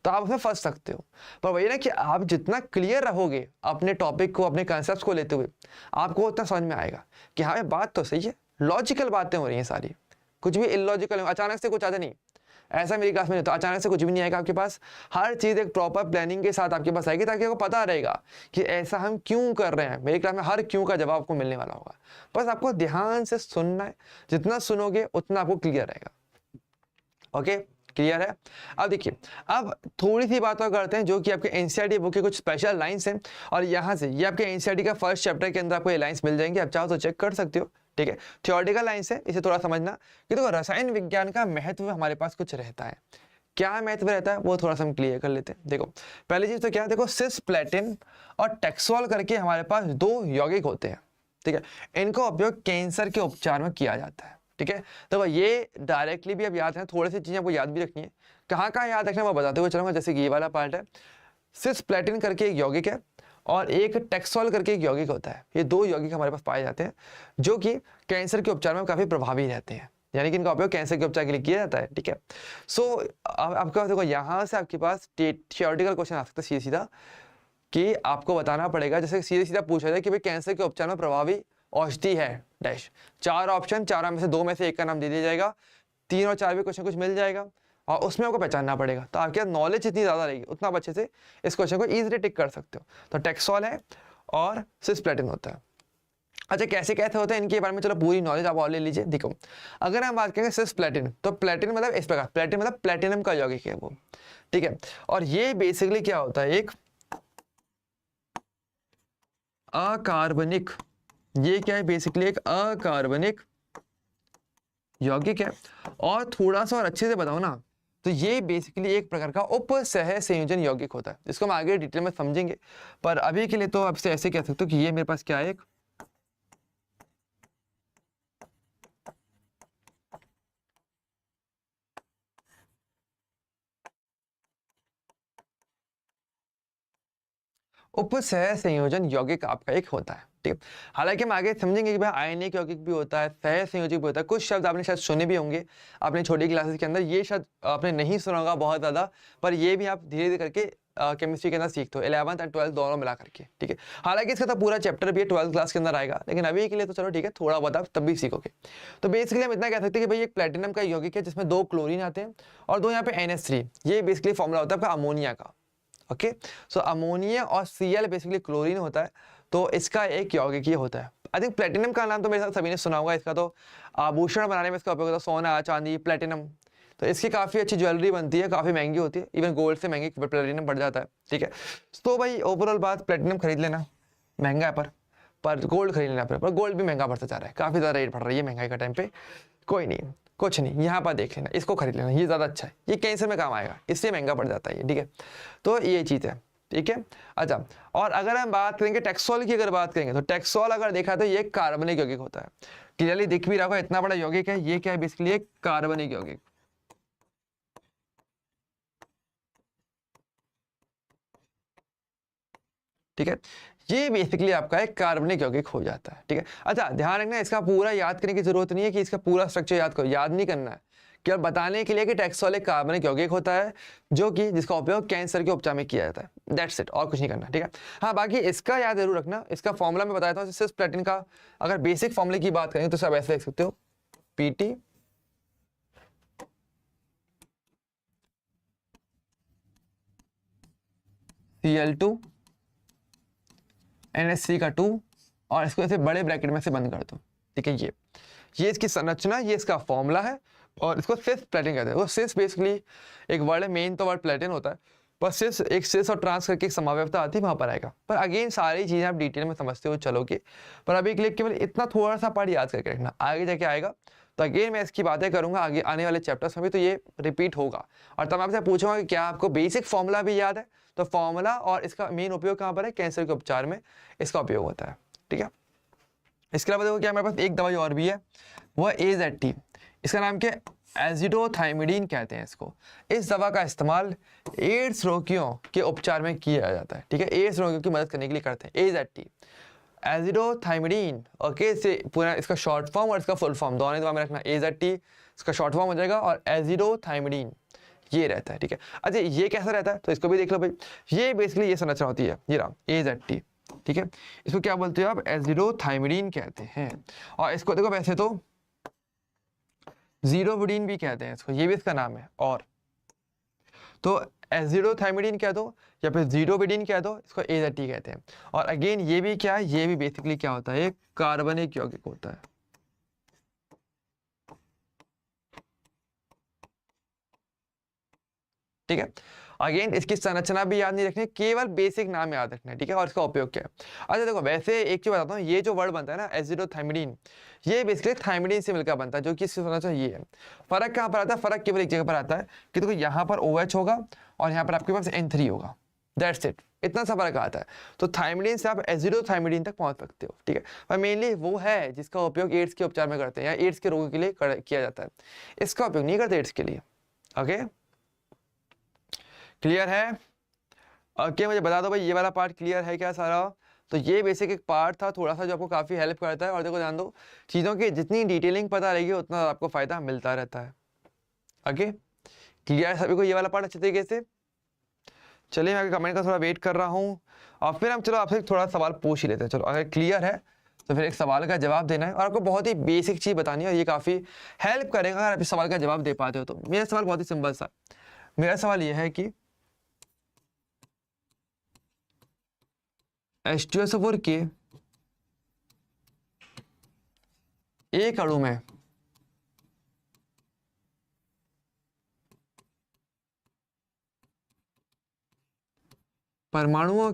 तो आप उसमें फंस सकते हो। पर वही ना कि आप जितना क्लियर रहोगे अपने टॉपिक को, अपने कंसेप्ट को लेते हुए, आपको उतना समझ में आएगा कि हाँ बात तो सही है, लॉजिकल बातें हो रही हैं सारी, कुछ भी इलॉजिकल, अचानक से कुछ आता नहीं। ऐसा मेरी क्लास में नहीं, तो अचानक से कुछ भी नहीं आएगा आपके पास। हर चीज़ एक प्रॉपर प्लानिंग के साथ आपके पास आएगी, ताकि आपको पता रहेगा कि ऐसा हम क्यों कर रहे हैं। मेरी क्लास में हर क्यों का जवाब आपको मिलने वाला होगा, बस आपको ध्यान से सुनना है। जितना सुनोगे उतना आपको क्लियर रहेगा। ओके, क्लियर है। अब देखिए, अब थोड़ी सी बात और करते हैं जो कि आपके एनसीईआरटी बुक के कुछ स्पेशल लाइंस हैं, और यहाँ से ये आपके एनसीईआरटी का फर्स्ट चैप्टर के अंदर आपको ये लाइंस मिल जाएंगे, आप चाहो तो चेक कर सकते हो। ठीक है, थियोरेटिकल लाइंस है, इसे थोड़ा समझना कि देखो रसायन विज्ञान का महत्व हमारे पास कुछ रहता है। क्या महत्व रहता है वो थोड़ा सा हम क्लियर कर लेते हैं। देखो पहली चीज तो क्या है, देखो सिस्प्लेटिन और टेक्सोल करके हमारे पास दो यौगिक होते हैं। ठीक है, इनका उपयोग कैंसर के उपचार में किया जाता है। ठीक है, तो ये डायरेक्टली भी अब याद है, थोड़ी सी चीजें आपको याद भी रखनी है। कहाँ कहाँ याद रखना मैं बताते हुए चलूंगा। जैसे कि ये वाला पार्ट है, सिस्प्लेटिन करके एक यौगिक है और एक टेक्सोल करके एक यौगिक होता है। ये दो यौगिक हमारे पास पाए जाते हैं जो कि कैंसर के उपचार में काफी प्रभावी रहते हैं, यानी कि इनका उपयोग कैंसर के उपचार के लिए किया जाता है। ठीक है, सो आपका देखो यहाँ से आपके पास थियोरेटिकल क्वेश्चन आ सकता है सीधा सीधा, कि आपको बताना पड़ेगा, जैसे सीधा सीधा पूछा जाए कि भाई कैंसर के उपचार में प्रभावी औषधि है डैश, 4 ऑप्शन, 4 में से 2 में से 1 का नाम दे दिया जाएगा, 3 और 4 भी कुछ ना कुछ मिल जाएगा, और उसमें आपको पहचानना पड़ेगा। तो आपके नॉलेज जितनी ज़्यादा रहेगी उतना आप अच्छे से इस क्वेश्चन को ईजिली टिक कर सकते हो। तो टेक्सोल है और सिस्प्लेटिन होता है। अच्छा कैसे कैसे होते हैं इनके बारे में चलो पूरी नॉलेज आप और ले लीजिए। देखो अगर हम बात करेंगे सिस्प्लेटिन, तो प्लेटिन मतलब इस प्रकार, प्लेटिन मतलब प्लेटिनम का यौगिक है वो। ठीक है, और ये बेसिकली क्या होता है, एक अकार्बनिक, ये क्या है बेसिकली एक अकार्बनिक यौगिक है। और थोड़ा सा और अच्छे से बताओ ना, तो ये बेसिकली एक प्रकार का उपसह संयोजन यौगिक होता है, जिसको हम आगे डिटेल में समझेंगे। पर अभी के लिए तो आपसे ऐसे कह सकते हो कि ये मेरे पास क्या है, एक उपसह संयोजन यौगिक आपका एक होता है। ठीक है, हालांकि हम आगे समझेंगे कि भाई आयनिक यौगिक भी होता है, सह संयोजक भी होता है। कुछ शब्द आपने शायद सुने भी होंगे अपने छोटी क्लासेस के अंदर, ये शब्द आपने नहीं सुना होगा बहुत ज़्यादा, पर ये भी आप धीरे धीरे करके केमिस्ट्री के अंदर सीखते हो, 11th और 12th दोनों मिला करके। ठीक है, हालांकि इसका तो पूरा चैप्टर भी 12th क्लास के अंदर आएगा, लेकिन अभी के लिए तो चलो ठीक है, थोड़ा बहुत आप तब भी सीखोगे। तो बेसिकली हम इतना कह सकते हैं कि भाई एक प्लेटिनम का यौगिक है जिसमें 2 क्लोरीन आते हैं और 2 यहाँ पे NH3, ये बेसिकली फॉर्मूला होता है आपका अमोनिया का। ओके, सो अमोनिया और Cl बेसिकली क्लोरीन होता है, तो इसका एक यौगिक ये होता है। आई थिंक प्लेटिनम का नाम तो मेरे साथ सभी ने सुना होगा, इसका तो आभूषण बनाने में इसका उपयोग होता है, सोना चांदी प्लेटिनम, तो इसकी काफ़ी अच्छी ज्वेलरी बनती है, काफ़ी महंगी होती है, इवन गोल्ड से महंगी प्लेटिनम पड़ जाता है, ठीक है। तो भाई ओवरऑल बात, प्लेटिनम खरीद लेना महंगा है, पर गोल्ड खरीद लेना, पर गोल्ड भी महंगा बढ़ता जा रहा है, काफ़ी ज़्यादा रेट बढ़ रही है महंगाई का टाइम पे। कोई नहीं, कुछ नहीं, यहाँ पर देख लेना, इसको खरीद लेना, ये ज़्यादा अच्छा है, ये कैंसर में काम आएगा, इससे महंगा पड़ जाता है ये, ठीक है। तो ये चीज़ है, ठीक है। अच्छा, और अगर हम बात करेंगे टैक्सोल की, अगर बात करेंगे तो टैक्सोल अगर देखा तो ये कार्बनिक यौगिक होता है, क्लियरली दिख भी रहा होगा, इतना बड़ा यौगिक है, ये क्या है बेसिकली एक कार्बनिक यौगिक, ठीक है। ये बेसिकली आपका एक कार्बनिक यौगिक हो जाता है, ठीक है। अच्छा, ध्यान रखना, इसका पूरा याद करने की जरूरत नहीं है कि इसका पूरा स्ट्रक्चर याद करो, याद नहीं करना है, केवल बताने के लिए कि टैक्सोल एक कार्बनिक यौगिक होता है जो कि जिसका उपयोग कैंसर के उपचार में किया जाता है, दैट्स इट, और कुछ नहीं करना, ठीक है। हाँ, बाकी इसका याद जरूर रखना, इसका फॉर्मूला मैं बताया था, सिस्प्लेटिन का अगर बेसिक फॉर्मूले की बात करें तो सब ऐसे देख सकते हो, पीटी Cl2 NH3 का 2, और इसको ऐसे बड़े ब्रैकेट में से बंद कर दो, ठीक है। ये इसकी संरचना, ये इसका फॉर्मूला है, और इसको सिस प्लेटिन कहते हैं। वो सिस बेसिकली एक वर्ड है, मेन तो वर्ड प्लेटिन होता है, पर सिस एक सिस और ट्रांस करके एक समाव्यवस्था आती है, वहां पर आएगा। पर अगेन सारी चीजें आप डिटेल में समझते हो चलोगे, पर अभी के लिए केवल इतना थोड़ा सा पार्ट याद करके रखना, आगे जाके आएगा तो अगेन मैं इसकी बातें करूंगा आगे आने वाले चैप्टर्स में भी, तो ये रिपीट होगा। और तब आपसे पूछूंगा कि क्या आपको बेसिक फॉर्मूला भी याद है, तो फॉर्मूला और इसका मेन उपयोग कहाँ पर है, कैंसर के उपचार में इसका उपयोग होता है, ठीक है। इसके अलावा देखो क्या मेरे पास एक दवाई और भी है, वो AZT, इसका नाम क्या है, एजिडोथाइमिडीन कहते हैं इसको। इस दवा का इस्तेमाल एड्स रोगियों के उपचार में किया जाता है, ठीक है, एड्स रोगियों की मदद करने के लिए करते हैं। AZT एजिडोथाइमिडीन, ओके, से पूरा इसका शॉर्ट फॉर्म और इसका फुल फॉर्म दोनों दिमाग में रखना, AZT इसका शॉर्ट फॉर्म हो जाएगा और एजिडोथाइमिडीन ये रहता है, ठीक है। अच्छा, ये कैसा रहता है तो इसको भी देख लो भाई, ये बेसिकली ये संरचना होती है, ये रहा AZT, ठीक है। इसको क्या बोलते हो आप, एजिडोथाइमिडीन कहते हैं, और इसको देखो वैसे तो जीरोविडीन भी कहते हैं इसको, ये भी इसका नाम है, और तो एजिडोथाइमिडीन कह दो या फिर जीरोविडीन कह दो, इसको AZT कहते हैं। और अगेन ये भी क्या है, ये भी बेसिकली क्या होता है, एक कार्बनिक यौगिक होता है, ठीक है। अगेन इसकी संरचना भी याद नहीं रखनी, केवल बेसिक नाम याद रखना है, ठीक है, और इसका उपयोग क्या है। अच्छा देखो, वैसे एक चीज बताता हूँ, ये जो वर्ड बनता है ना एजिडोथाइमिडीन, ये बेसिकली थाइमिडीन से मिलकर बनता है, जो कि इसकी संरचना ये है। फर्क कहाँ पर आता है, फर्क केवल एक जगह पर आता है कि देखो यहाँ पर OH होगा और यहाँ पर आपके पास N3 होगा, दैट्स इट, इतना सा फर्क आता है। तो थाइमिडीन से आप एजिडोथाइमिडीन तक पहुंच सकते हो, ठीक है। पर मेनली वो है जिसका उपयोग एड्स के उपचार में करते हैं या एड्स के रोगों के लिए किया जाता है, इसका उपयोग नहीं करते एड्स के लिए, ओके, क्लियर है। ओके, मुझे बता दो भाई ये वाला पार्ट क्लियर है क्या सारा। तो ये बेसिक एक पार्ट था थोड़ा सा जो आपको काफ़ी हेल्प करता है, और देखो ध्यान दो, चीज़ों की जितनी डिटेलिंग पता रहेगी उतना आपको फ़ायदा मिलता रहता है। ओके, क्लियर है सभी को ये वाला पार्ट अच्छे तरीके से। चलिए मैं कमेंट का थोड़ा वेट कर रहा हूँ, और फिर हम चलो आपसे थोड़ा सवाल पूछ ही लेते हैं। चलो अगर क्लियर है तो फिर एक सवाल का जवाब देना है, और आपको बहुत ही बेसिक चीज़ बतानी है, और ये काफ़ी हेल्प करेगा अगर आप इस सवाल का जवाब दे पाते हो तो। मेरा सवाल बहुत ही सिंपल सा, मेरा सवाल ये है कि H2SO4 के एक अणु में परमाणुओं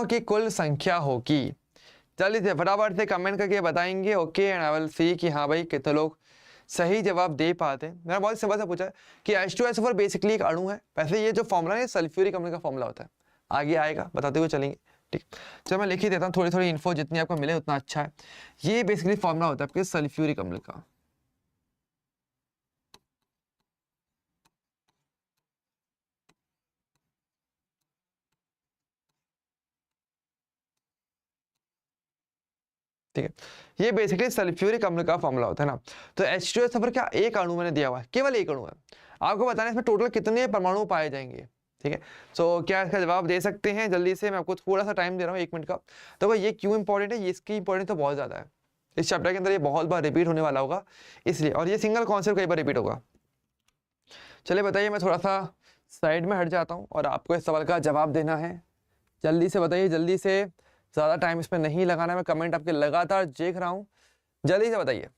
की कुल संख्या होगी। चलिए फटाफट से कमेंट करके बताएंगे, okay, and I will see कि हाँ भाई कितने लोग सही जवाब दे पाते हैं। मैंने बहुत सिंपल सा पूछा है कि H2SO4 बेसिकली एक अणु है, वैसे ये जो फॉर्मूला है सल्फ्यूरिक अम्ल का फॉर्मूला होता है, आगे आएगा बताते हुए चलेंगे, ठीक। चलो मैं लिख ही देता हूँ, थोड़ी थोड़ी इन्फो जितनी आपको मिले उतना अच्छा है। ये बेसिकली फॉर्मूला होता है आपके सल्फ्यूरिक अम्ल का, ठीक है। ये बेसिकली सल्फ्यूरिक अम्ल का फॉर्मूला होता है ना। तो H2SO4 का एक अणु मैंने दिया हुआ है, केवल एक अणु है, आपको बताना है इसमें टोटल कितने परमाणु पाए जाएंगे, ठीक है। सो क्या इसका जवाब दे सकते हैं जल्दी से, मैं आपको थोड़ा सा टाइम दे रहा हूँ 1 मिनट का। तो भाई ये क्यों इंपॉर्टेंट है, ये इसकी इंपॉर्टेंट तो बहुत ज्यादा है, इस चैप्टर के अंदर ये बहुत बार रिपीट होने वाला होगा इसलिए, और ये सिंगल कॉन्सेप्ट कई बार रिपीट होगा, चलिए बताइए, मैं थोड़ा सा साइड में हट जाता हूँ और आपको इस सवाल का जवाब देना है। जल्दी से बताइए, जल्दी से, ज़्यादा टाइम इसमें नहीं लगाना। मैं कमेंट आपके लगातार देख रहा हूँ, जल्दी से बताइए।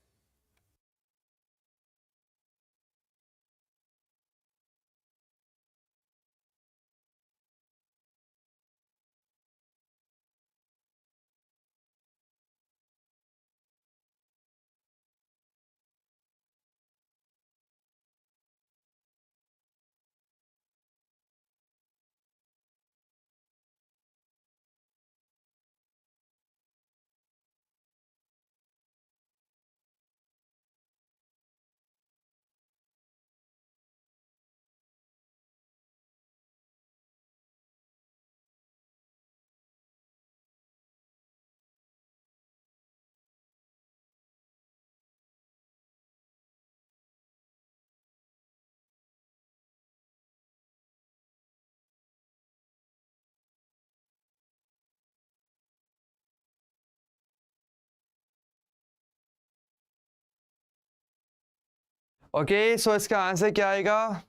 ओके, सो इसका आंसर क्या आएगा?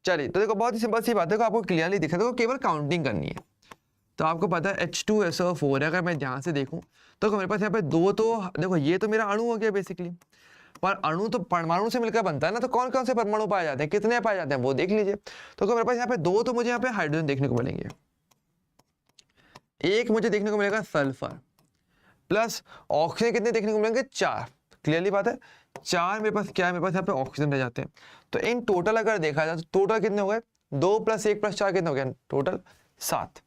चलिए, तो देखो बहुत ही सिंपल सी बात है, देखो आपको क्लियरली दिखा, देखो केवल काउंटिंग करनी है। तो आपको पता है H2SO4 है, अगर मैं ध्यान से देखूं तो मेरे पास यहाँ पे दो, तो देखो ये तो मेरा अणु हो गया बेसिकली, पर अणु तो परमाणु से मिलकर बनता है ना, तो कौन कौन से परमाणु पाए जाते हैं, कितने पाए जाते हैं, वो देख लीजिए। तो मेरे पास यहाँ पे दो, तो मुझे यहाँ पे हाइड्रोजन देखने को मिलेंगे, एक मुझे देखने को मिलेगा सल्फर, प्लस ऑक्सीजन कितने देखने को मिलेंगे, 4। क्लियरली बात है, 4 मेरे पास क्या है, मेरे पास यहाँ पे ऑक्सीजन रह जाते हैं। तो इन टोटल अगर देखा जाए तो टोटल कितने हो गए, 2 + 1 + 4 कितने हो गए, टोटल 7।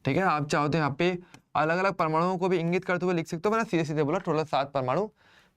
ठीक है, आप चाहो तो यहाँ पे अलग अलग परमाणुओं को भी इंगित करते हुए लिख सकते हो, मैंने सीधे सीधे बोला टोटल 7 परमाणु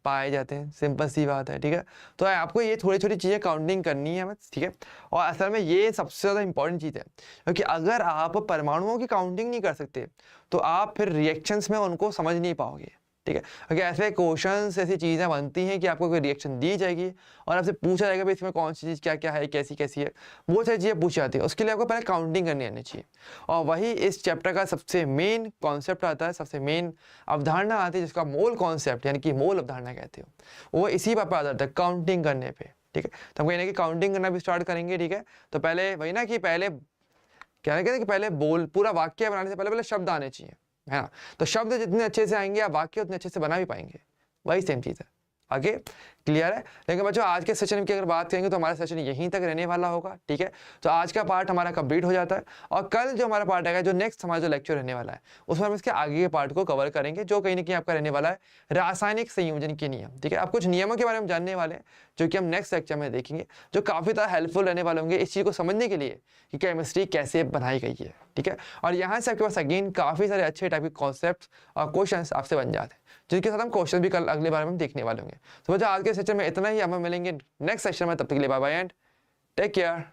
पाए जाते हैं, सिंपल सी बात है। ठीक है, तो आपको ये थोड़ी छोटी चीज़ें काउंटिंग करनी है बस। ठीक है, और असल में ये सबसे ज़्यादा इंपॉर्टेंट चीज़ है, क्योंकि अगर आप परमाणुओं की काउंटिंग नहीं कर सकते तो आप फिर रिएक्शंस में उनको समझ नहीं पाओगे। ठीक है, क्योंकि ऐसे क्वेश्चंस, ऐसी चीज़ें बनती हैं कि आपको कोई रिएक्शन दी जाएगी और आपसे पूछा जाएगा भाई इसमें कौन सी चीज़ क्या क्या है, कैसी कैसी है, वो सारी चीज़ें पूछी जाती है। उसके लिए आपको पहले काउंटिंग करनी आनी चाहिए, और वही इस चैप्टर का सबसे मेन कॉन्सेप्ट आता है, सबसे मेन अवधारणा आती है, जिसका मोल कॉन्सेप्ट यानी कि मोल अवधारणा कहते हो, वो इसी पर आता है, काउंटिंग करने पर। ठीक है, तो हम कहीं ना कहीं काउंटिंग करना भी स्टार्ट करेंगे। ठीक है, तो पहले वही ना कि पहले क्या कहते हैं कि पहले बोल पूरा वाक्य बनाने से पहले पहले शब्द आने चाहिए, है ना। तो शब्द जितने अच्छे से आएंगे आप वाक्य उतने अच्छे से बना भी पाएंगे, वही सेम चीज़ है। आगे क्लियर है। लेकिन बच्चों आज के सेशन की अगर बात करेंगे तो हमारा सेशन यहीं तक रहने वाला होगा। ठीक है, तो आज का पार्ट हमारा कंप्लीट हो जाता है, और कल जो हमारा पार्ट आएगा, जो नेक्स्ट हमारा जो लेक्चर रहने वाला है, उसमें हम इसके आगे के पार्ट को कवर करेंगे, जो कहीं ना कहीं आपका रहने वाला है रासायनिक संयोजन के नियम। ठीक है, आप कुछ नियमों के बारे में जानने वाले हैं, जो कि हम नेक्स्ट लेक्चर में देखेंगे, जो काफ़ी ज़्यादा हेल्पफुल रहने वाले होंगे इस चीज़ को समझने के लिए कि केमिस्ट्री कैसे बनाई गई है। ठीक है, और यहाँ से आपके पास अगेन काफ़ी सारे अच्छे टाइप के कॉन्सेप्ट और क्वेश्चन आपसे बन जाते हैं, जिनके साथ हम क्वेश्चन भी कल अगले बार में देखने वाले होंगे। तो बच्चों आज के सेशन में इतना ही, हम मिलेंगे नेक्स्ट सेशन में, तब तक के लिए bye bye and take care.